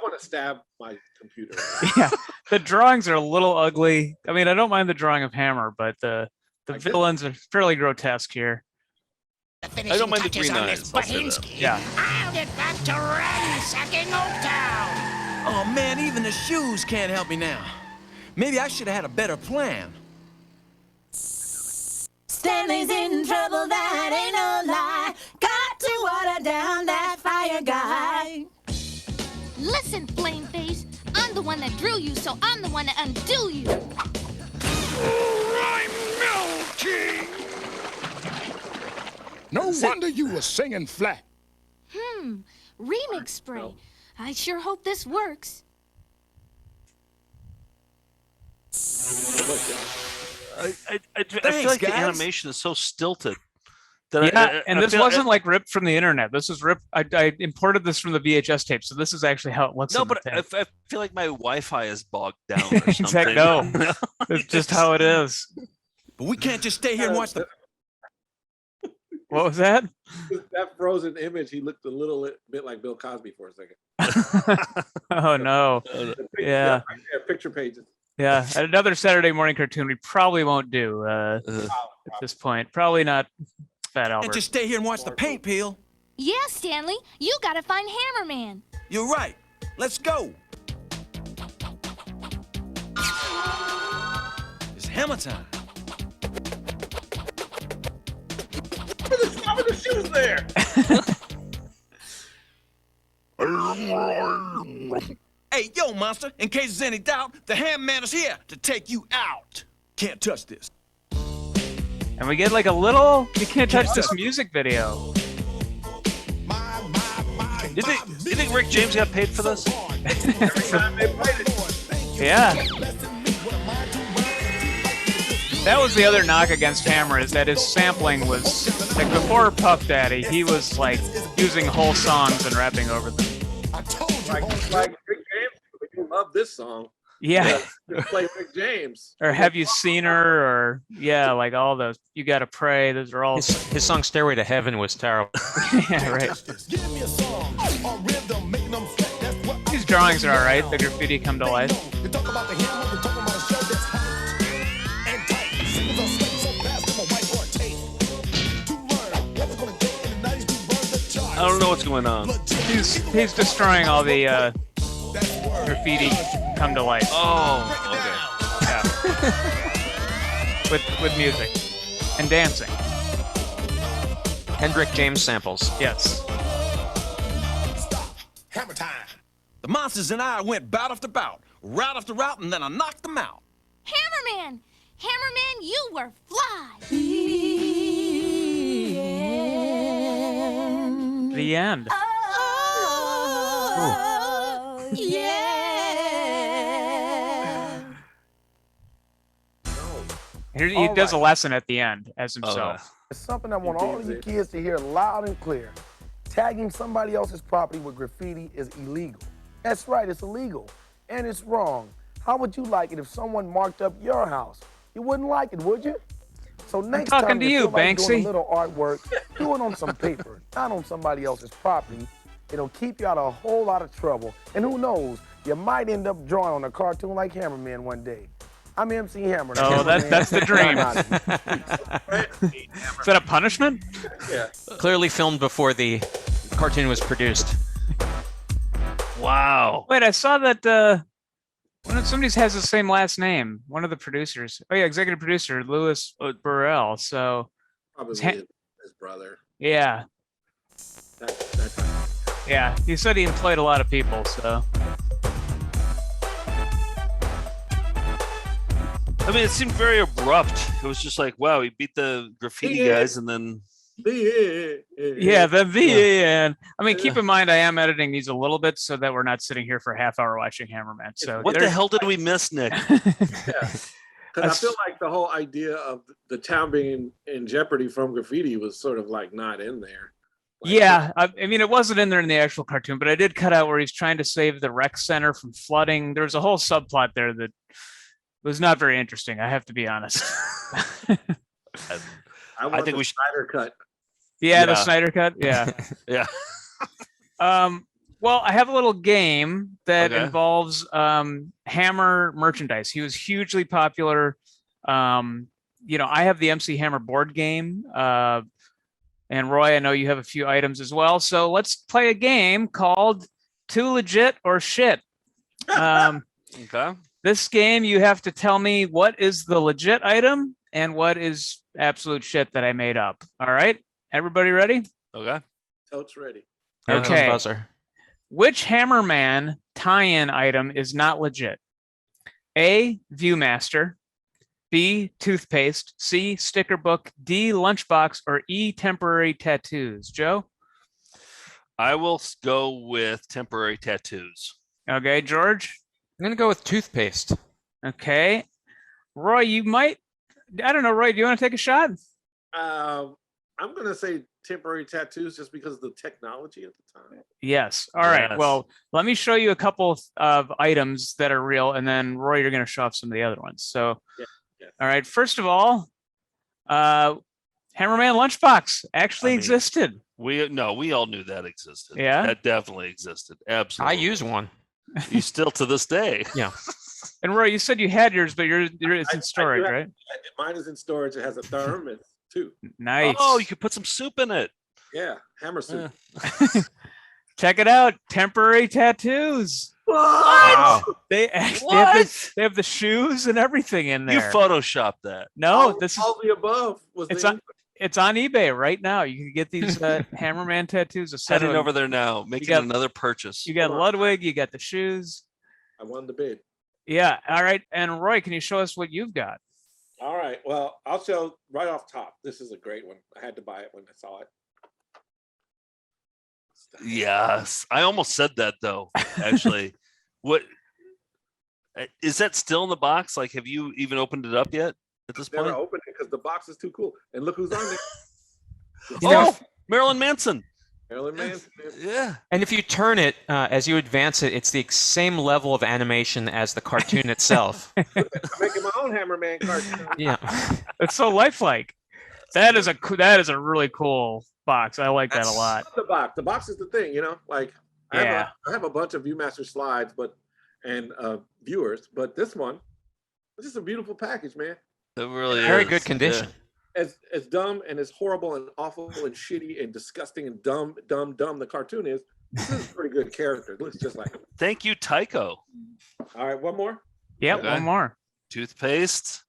C: want to stab my computer.
B: Yeah, the drawings are a little ugly. I mean, I don't mind the drawing of Hammer, but the villains are fairly grotesque here.
D: I don't mind the green eyes. I'll say that.
T: Bahinsky.
B: Yeah.
T: I'll get back to ransacking Oaktown.
K: Oh, man, even the shoes can't help me now. Maybe I should have had a better plan.
U: Stanley's in trouble, that ain't no lie. Got to water down that fire guy.
I: Listen, Flame Face. I'm the one that drew you, so I'm the one to undo you.
J: I'm melting! No wonder you were singing flat.
I: Remix spray. I sure hope this works.
D: I feel like the animation is so stilted.
B: Yeah, and this
D: feel-
B: wasn't like ripped from the internet. This is ripped. I imported this from the VHS tape, so this is actually how it looks.
D: No,
B: in the
D: but
B: tape.
D: I feel like my Wi-Fi is bogged down or something.
B: Exactly. No, it's just how it is.
K: But we can't just stay here and watch the...
B: What was that?
C: That frozen image, he looked a little bit like Bill Cosby for a second.
B: Oh no. Yeah.
C: Right there, picture pages.
B: Yeah. Another Saturday morning cartoon we probably won't do at this point. Probably not Fat Albert.
K: And just stay here and watch the paint peel.
I: Yeah, Stanley, you gotta find Hammerman.
K: You're right. Let's go. It's hammer time.
C: How are the shoes there?
K: Hey, yo, monster, in case there's any doubt, the Hammerman is here to take you out. Can't touch this.
B: And we get like a little, you can't touch this music video.
D: You think Rick James got paid for this?
B: Yeah. That was the other knock against Hammer, is that his sampling was like before Puff Daddy, he was like using whole songs and rapping over them.
C: Like Rick James, you love this song.
B: Yeah.
C: Just play Rick James.
B: Or Have You Seen Her? Or yeah, like all those. You Gotta Pray. Those are all.
E: His song "Stairway to Heaven" was terrible.
B: Yeah, right. These drawings are all right. The graffiti come to life.
D: I don't know what's going on.
B: He's destroying all the graffiti come to life.
D: Oh, okay.
B: Yeah. with music and dancing.
E: And Rick James samples.
B: Yes.
K: Hammer time. The monsters and I went bout after bout, route after route, and then I knocked them out.
I: Hammerman! Hammerman, you were fly!
B: The end.
I: Oh, yeah!
B: He
H: All
B: does a
H: right.
B: lesson at the end as himself.
H: It's something I want all of you kids to hear loud and clear. Tagging somebody else's property with graffiti is illegal. That's right, it's illegal. And it's wrong. How would you like it if someone marked up your house? You wouldn't like it, would you? So next
B: talking
H: time
B: to
H: you
B: you,
H: feel like doing
B: Banksy.
H: a little artwork, do it on some paper, not on somebody else's property. It'll keep you out of a whole lot of trouble. And who knows, you might end up drawing on a cartoon like Hammerman one day. I'm MC Hammer.
B: Oh, that's the dream. Is that a punishment?
C: Yeah.
E: Clearly filmed before the cartoon was produced.
D: Wow.
B: Wait, I saw that one of somebody has the same last name. One of the producers. Oh yeah, executive producer Louis Burrell. So
C: Probably
B: Ha-
C: his brother.
B: yeah, yeah. He said he employed a lot of people. So
D: I mean, it seemed very abrupt. It was just like, wow, he beat the graffiti guys, and then
B: yeah, the end. I mean, keep in mind I am editing these a little bit so that we're not sitting here for a half hour watching Hammerman. So
D: what the hell did we miss, Nick?
C: Because I feel like the whole idea of the town being in jeopardy from graffiti was sort of like not in there.
B: Yeah, I mean, it wasn't in there in the actual cartoon, but I did cut out where he's trying to save the rec center from flooding. There's a whole subplot there that was not very interesting. I have to be honest.
C: I think we should Snyder cut.
B: Yeah, the Snyder cut. Yeah.
D: Yeah.
B: Well, I have a little game that
D: Okay.
B: involves Hammer merchandise. He was hugely popular. I have the MC Hammer board game. And Roy, I know you have a few items as well. So let's play a game called Too Legit or Shit.
D: Okay.
B: This game, you have to tell me what is the legit item and what is absolute shit that I made up. All right? Everybody ready?
D: Okay.
C: Totes ready.
B: Okay.
E: Buzzer.
B: Which Hammerman tie-in item is not legit? A, Viewmaster. B, toothpaste. C, sticker book. D, lunchbox. Or E, temporary tattoos. Joe?
D: I will go with temporary tattoos.
B: Okay, George?
E: I'm going to go with toothpaste.
B: Okay. Roy, you might... I don't know, Roy, do you want to take a shot?
C: I'm gonna say temporary tattoos just because of the technology at the time.
B: Yes. All right.
D: Yes.
B: Well, let me show you a couple of items that are real, and then Roy, you're going to show off some of the other ones. So,
C: Yeah.
B: all right. First of all, Hammerman lunchbox actually existed.
D: We all knew that existed.
B: Yeah?
D: That definitely existed. Absolutely.
E: I use one.
D: You still to this day.
E: Yeah.
B: And Roy, you said you had yours, but it's in storage,
C: I do have-
B: right?
C: Mine is in storage. It has a thermos too.
B: Nice.
D: Oh, you could put some soup in it.
C: Yeah, hammer soup.
B: Check it out. Temporary tattoos.
E: Wow.
B: They have the shoes and everything in there.
D: You photoshopped that.
B: No, this is
C: all the above. Was
B: it's on eBay right now. You can get these Hammerman tattoos. A set
D: Heading
B: of-
D: over there now, making
B: got-
D: another purchase.
B: You got Ludwig. You got the shoes.
C: I won the bid.
B: Yeah. All right. And Roy, can you show us what you've got?
C: All right. Well, I'll show right off top. This is a great one. I had to buy it when I saw it.
D: Yes, I almost said that though. Actually, what is that still in the box? Like, have you even opened it up yet at this
C: Never
D: point?
C: opened it because the box is too cool. And look who's on there.
D: Oh, Marilyn Manson.
C: Marilyn Manson.
D: Yeah.
E: And if you turn it, as you advance it, it's the same level of animation as the cartoon itself.
C: I'm making my own Hammerman cartoon.
E: Yeah.
B: It's so lifelike. That is a really cool box. I like that a lot.
C: The box is the thing, you know. Like I have a bunch of ViewMaster slides, and viewers, but this one, it's just a beautiful package, man.
D: It really
E: Very
D: is.
E: good condition.
C: As dumb and as horrible and awful and shitty and disgusting and dumb the cartoon is, this is a pretty good character. It looks just like him.
D: Thank you, Tycho.
C: All right, one more.
B: Yep,
D: Okay.
B: one more.
D: Toothpaste.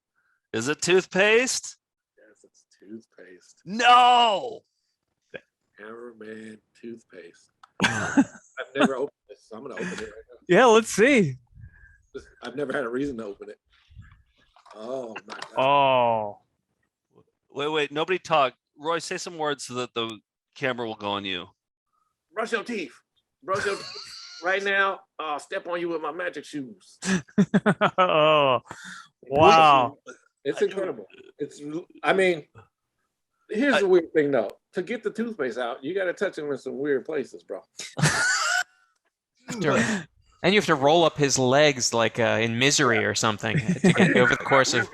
D: Is it toothpaste?
C: Yes, it's toothpaste.
D: No.
C: Hammerman toothpaste. I've never opened this, so I'm gonna open it right now.
B: Yeah, let's see.
C: I've never had a reason to open it. Oh my god.
B: Oh.
D: Wait. Nobody talk. Roy, say some words so that the camera will go on you.
C: Brush your teeth. Brush your teeth right now. I'll step on you with my magic shoes.
B: Oh. Wow.
C: It's incredible. I mean, here's the weird thing though. To get the toothpaste out, you gotta touch him in some weird places, bro.
E: And you have to roll up his legs like in Misery or something to get over the course of.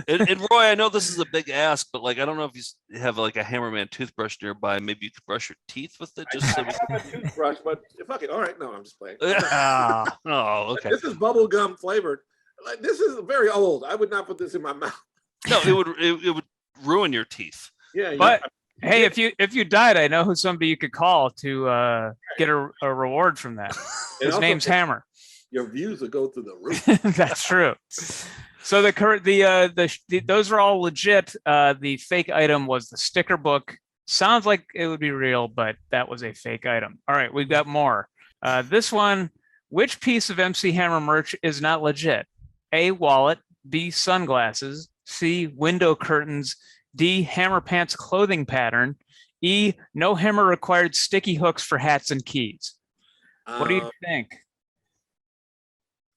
D: And Roy, I know this is a big ask, but like I don't know if you have like a Hammerman toothbrush nearby. Maybe you could brush your teeth with it. Just so
C: I have a toothbrush, but fuck it. All right, no, I'm just playing.
D: Oh, okay.
C: This is bubble gum flavored. Like this is very old. I would not put this in my mouth.
D: No, it would ruin your teeth.
C: Yeah,
B: But hey, if you died, I know who somebody you could call to get a reward from that.
C: And
B: His
C: also,
B: name's Hammer.
C: Your views will go through the roof.
B: That's true. So those are all legit. The fake item was the sticker book. Sounds like it would be real, but that was a fake item. All right, we've got more. This one, which piece of MC Hammer merch is not legit? A, wallet, B, sunglasses, C, window curtains, D, Hammer Pants clothing pattern, E, no hammer required sticky hooks for hats and keys. What do you think?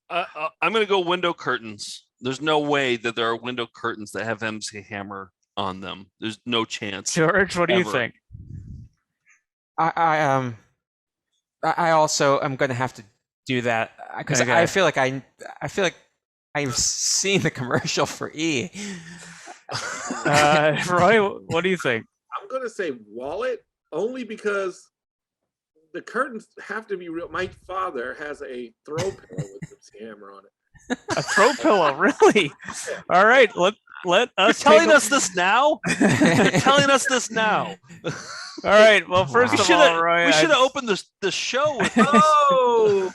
D: I'm going to go window curtains. There's no way that there are window curtains that have MC Hammer on them. There's no chance.
B: George, what do you think?
E: I also am going to have to do that because
B: Okay.
E: I feel like I've seen the commercial for E.
B: Roy, what do you think?
C: I'm gonna say wallet only because the curtains have to be real. My father has a throw pillow with MC Hammer on it.
B: A throw pillow, really? All right, let us.
D: You're telling us this now? You're telling us this now?
B: All right. Well, first of all, Roy,
D: we should have opened the show with this.
C: Oh,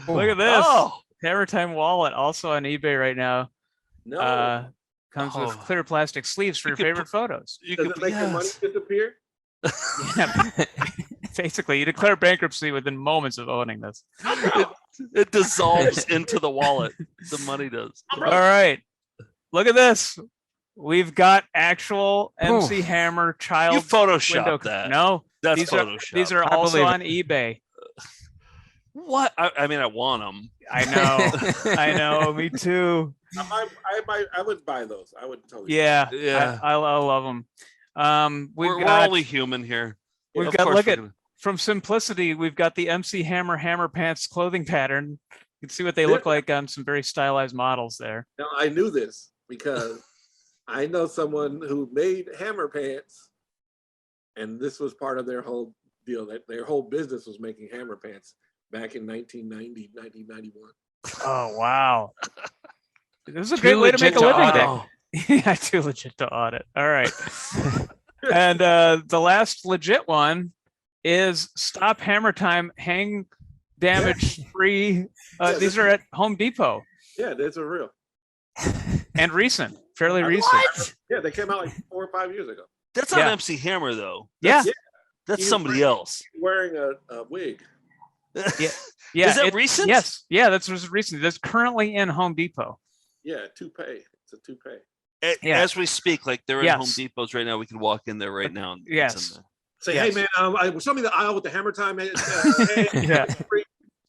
B: look at this.
D: Oh.
B: Hammer Time wallet, also on eBay right now.
C: no.
B: Comes with clear plastic sleeves for your favorite photos.
C: Does it make the money disappear?
B: Yeah. Basically, you declare bankruptcy within moments of owning this.
D: It dissolves into the wallet. The money does.
B: All right. Look at this. We've got actual MC Hammer child.
D: You photoshopped
B: window.
D: that.
B: No,
D: That's
B: these
D: Photoshop.
B: These are also on eBay.
D: What? I mean, I want them.
B: I know. I know. Me too.
C: I would buy those. I would totally.
B: Yeah.
D: Yeah.
B: I love them.
D: We're only human here.
B: We've
D: Of
B: got
D: course
B: look
D: we're
B: at
D: gonna-
B: from Simplicity. We've got the MC Hammer Hammer Pants clothing pattern. You can see what they look like on some very stylized models there.
C: Now I knew this because I know someone who made Hammer Pants, and this was part of their whole deal. That their whole business was making Hammer Pants back in 1990, 1991.
B: Oh wow. This is a
E: Too
B: great way to make a
E: legit to
B: living.
E: audit.
B: Yeah, too legit to audit. All right. And the last legit one is Stop Hammer Time Hang Damage Free. These are at Home Depot
C: Yeah, that's a real.
B: and recent, fairly recent.
C: Yeah, they came out like 4 or 5 years ago.
D: That's not
B: Yeah.
D: MC Hammer though.
B: Yeah.
D: That's
C: He
D: somebody
C: was
D: else.
C: wearing a wig.
B: Yeah.
D: Is that
B: it-
D: recent?
B: Yes. Yeah, that's recent. That's currently in Home Depot.
C: Yeah, toupee. It's a toupee.
B: Yeah.
D: As we speak, like they're in
B: Yes.
D: Home Depots right now. We can walk in there right now. And it's in
B: Yes.
D: there.
C: Say,
B: Yes.
C: hey man, show me the aisle with the hammer time. Hey,
B: Yeah.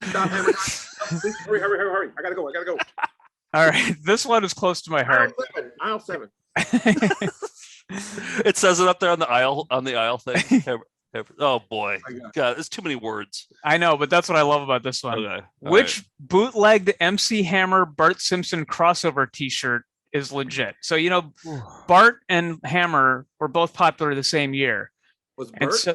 C: stop hammer time. Please, hurry. I gotta go.
B: All right. This one is close to my heart.
C: Aisle 7.
D: It says it up there on the aisle thing. Oh boy, God, it's too many words.
B: I know, but that's what I love about this one.
D: Okay.
B: Which bootlegged MC Hammer Bart Simpson crossover T-shirt is legit? So Bart and Hammer were both popular the same year.
C: Was
B: And
C: Bert?
B: so,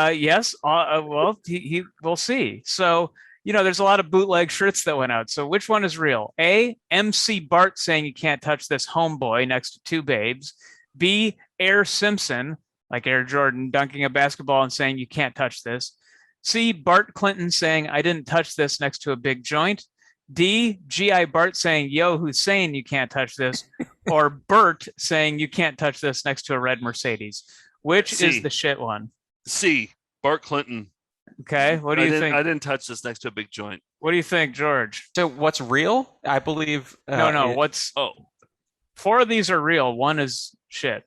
B: yes. Well, he we'll see. So there's a lot of bootleg shirts that went out. So which one is real? A, MC Bart saying you can't touch this homeboy next to two babes. B, Air Simpson, like Air Jordan, dunking a basketball and saying you can't touch this. C, Bart Clinton saying I didn't touch this next to a big joint. D, G.I. Bart saying yo Hussein you can't touch this. Or Bert saying you can't touch this next to a red Mercedes. Which
D: C.
B: is the shit one?
D: C, Bart Clinton.
B: Okay, what do you think?
D: I didn't touch this next to a big joint.
B: What do you think, George?
E: So what's real? I believe.
B: No. What's 4 of these are real. 1 is shit.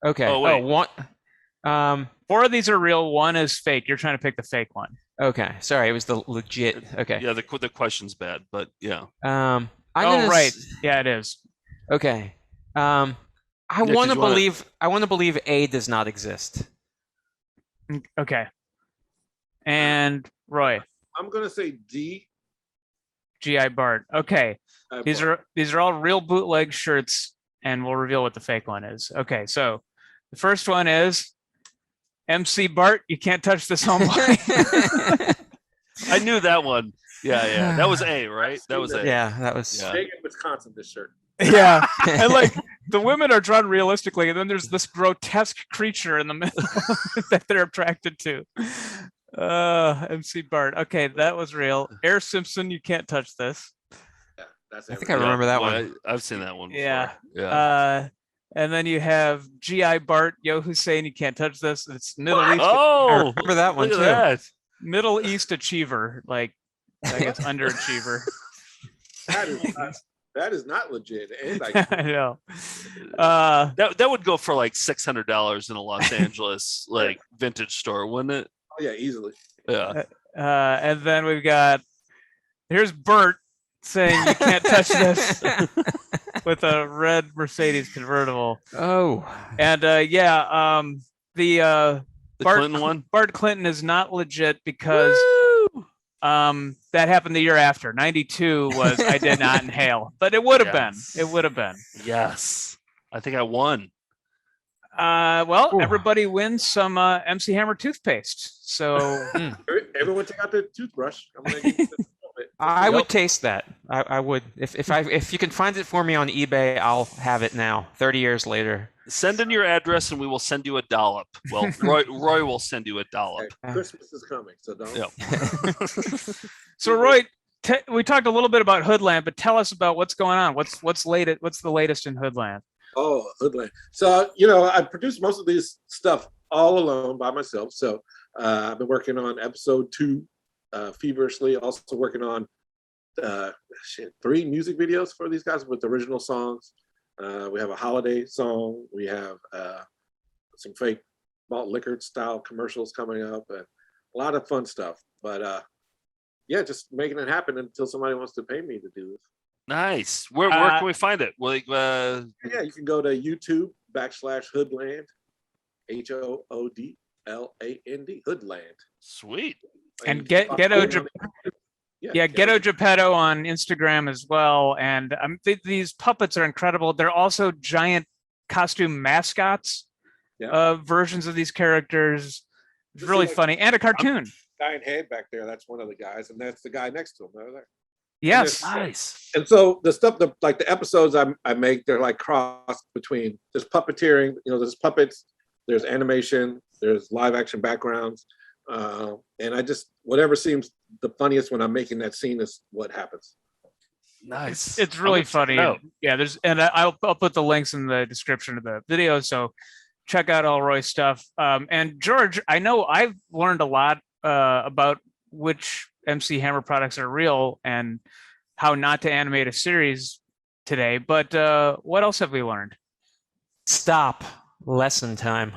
E: Okay.
D: Oh, wait.
E: One.
B: 4 of these are real. 1 is fake. You're trying to pick the fake one.
E: Okay. Sorry, it was the legit. Okay.
D: Yeah, the question's bad, but yeah.
B: Right. Yeah, it is.
E: Okay. I want to believe. I want to believe A does not exist.
B: Okay. And Roy.
C: I'm gonna say D.
B: G.I. Bart. Okay. These are all real bootleg shirts, and we'll reveal what the fake one is. Okay, so the first one is MC Bart, you can't touch this homeboy.
D: I knew that one. Yeah. That was A, right? That was A.
E: Yeah, that was.
C: Big in Wisconsin, this shirt.
B: Yeah, and like the women are drawn realistically, and then there's this grotesque creature in the middle that they're attracted to. MC Bart. Okay, that was real. Air Simpson, you can't touch this.
C: Yeah, that's.
E: I think I remember that one.
D: I've seen that one before.
B: Yeah. And then you have G.I. Bart, Yo Hussein, you can't touch this. It's Middle East.
E: I remember that one too.
B: Middle East achiever, like I guess underachiever.
C: That is not legit. And
B: I know.
D: That would go for like $600 in a Los Angeles like vintage store, wouldn't it?
C: Oh yeah, easily.
D: Yeah.
B: And then we've got here's Bert saying you can't touch this with a red Mercedes convertible.
E: Oh.
B: And the
D: Clinton one?
B: Bart Clinton is not legit because that happened the year after. 92 was I did not inhale, but it would have been. It would have been.
D: Yes. I think I won.
B: Everybody wins some MC Hammer toothpaste. So
C: everyone take out their toothbrush. I'm gonna give you this moment.
E: I would taste that. I would. If you can find it for me on eBay, I'll have it now. 30 years later.
D: Send in your address and we will send you a dollop. Well, Roy will send you a dollop.
C: Christmas is coming, so don't.
D: Yep.
B: So Roy, we talked a little bit about Hoodland, but tell us about what's going on. What's the latest in Hoodland?
C: Oh, Hoodland. So I produced most of this stuff all alone by myself. So I've been working on episode 2 feverishly. Also working on 3 music videos for these guys with original songs. We have a holiday song. We have some fake malt liquor style commercials coming up, and a lot of fun stuff. But just making it happen until somebody wants to pay me to do this.
D: Nice. Where can we find it? You
C: can go to YouTube /Hoodland, HOODLAND, Hoodland.
D: Sweet.
B: And Ghetto Geppetto on Instagram as well. And these puppets are incredible. They're also giant costume mascots, versions of these characters. It's really funny. And a cartoon.
C: Giant head back there, that's one of the guys, and that's the guy next to him over there.
B: Yes.
D: Nice.
C: And so the stuff, like the episodes I make, they're like cross between there's puppeteering, there's puppets, there's animation, there's live action backgrounds. And I just, whatever seems the funniest when I'm making that scene is what happens.
D: Nice.
B: It's really funny. Yeah, I'll put the links in the description of the video. So check out all Roy's stuff. And George, I know I've learned a lot about which MC Hammer products are real and how not to animate a series today. But what else have we learned?
E: Stop. Lesson time.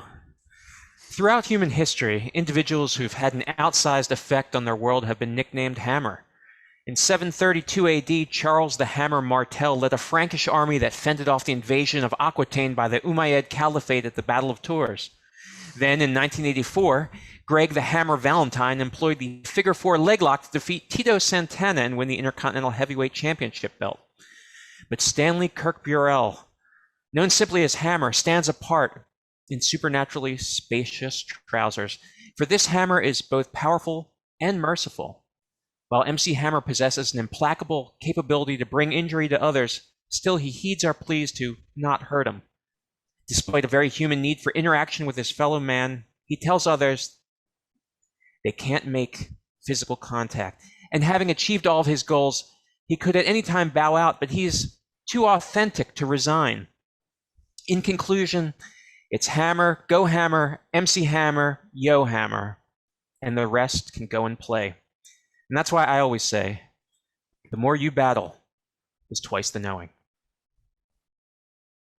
E: Throughout human history, individuals who've had an outsized effect on their world have been nicknamed Hammer. In 732 AD, Charles the Hammer Martel led a Frankish army that fended off the invasion of Aquitaine by the Umayyad Caliphate at the Battle of Tours. Then, in 1984, Greg the Hammer Valentine employed the figure-4 leg lock to defeat Tito Santana and win the Intercontinental Heavyweight Championship belt. But Stanley Kirk Burrell, known simply as Hammer, stands apart in supernaturally spacious trousers, for this Hammer is both powerful and merciful. While MC Hammer possesses an implacable capability to bring injury to others, still he heeds our pleas to not hurt him. Despite a very human need for interaction with his fellow man, he tells others they can't make physical contact. And having achieved all of his goals, he could at any time bow out, but he's too authentic to resign. In conclusion, it's Hammer, go Hammer, MC Hammer, yo Hammer, and the rest can go and play. And that's why I always say, the more you battle is twice the knowing.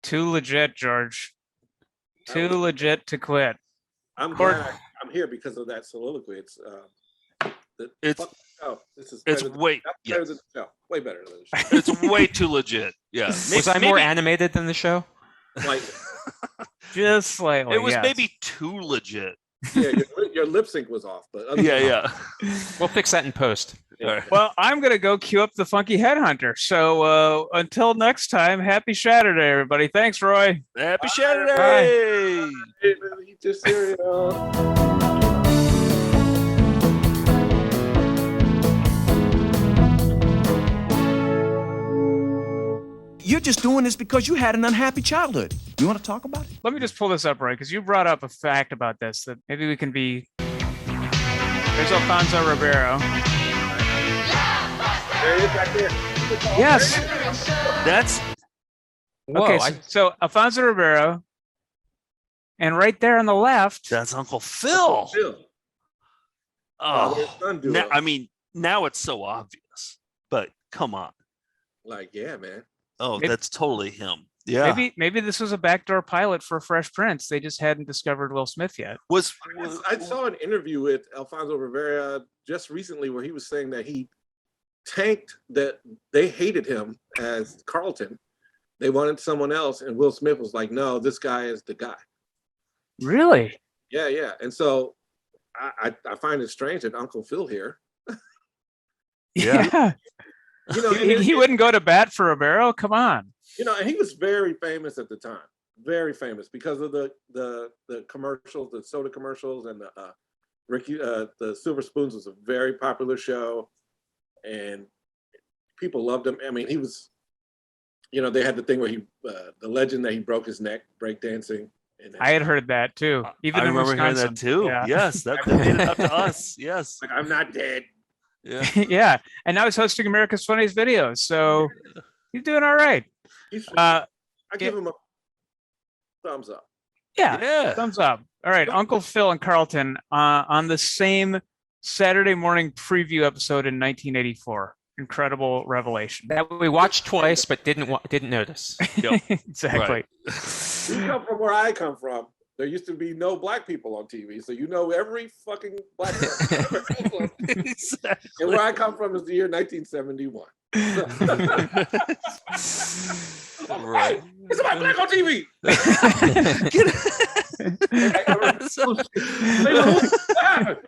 B: Too legit, George. Too legit to quit.
C: I'm glad I'm here because of that soliloquy. It's
D: way
C: better than the show. Way better than the show.
D: It's way too legit. Yeah.
E: Was I more animated than the show?
C: Like,
B: just slightly.
D: It was maybe too legit.
C: Yeah, your lip sync was off, but
D: yeah.
E: We'll fix that in post.
D: Right.
B: Well, I'm gonna go queue up the Funky Headhunter. So until next time, happy Shaturday, everybody. Thanks, Roy.
D: Happy Shaturday.
C: Eat your cereal.
K: You're just doing this because you had an unhappy childhood. You want to talk about it?
B: Let me just pull this up, Roy, because you brought up a fact about this that maybe we can be. There's Alfonso Ribeiro.
C: There he is back there.
B: Yes.
D: That's
B: okay. So Alfonso Ribeiro, and right there on the left,
D: that's Uncle Phil.
C: Oh,
D: now, I mean, now it's so obvious, but come on.
C: Like, yeah, man.
D: Oh, that's totally him. Yeah.
B: Maybe this was a backdoor pilot for Fresh Prince. They just hadn't discovered Will Smith yet.
C: I saw an interview with Alfonso Rivera just recently where he was saying that he tanked, that they hated him as Carlton. They wanted someone else, and Will Smith was like, no, this guy is the guy.
B: Really?
C: Yeah. And so I find it strange that Uncle Phil here.
B: Yeah.
C: You know,
B: he wouldn't go to bat for Ribeiro. Come on.
C: You know, and he was very famous at the time, very famous because of the commercials, the soda commercials, and the Silver Spoons was a very popular show, and people loved him. I mean, he was, you know, they had the thing where the legend that he broke his neck breakdancing.
B: I had heard that too. Even
D: I
B: in
D: remember hearing
B: Wisconsin.
D: that too.
B: Yeah.
D: Yes, that made it up to us. Yes,
C: like I'm not dead.
D: Yeah.
B: Yeah, and now he's hosting America's Funniest Videos, so he's doing all right.
C: I give him a thumbs up.
B: Yeah, thumbs up. All right, Uncle Phil and Carlton on the same Saturday morning preview episode in 1984. Incredible revelation
E: that we watched twice, but didn't notice.
D: Yep.
B: Exactly.
C: You come from where I come from. There used to be no black people on TV, so you know every fucking black person.
D: Exactly.
C: And where I come from is the year 1971.
D: Right.
C: It's about black on TV. What happened?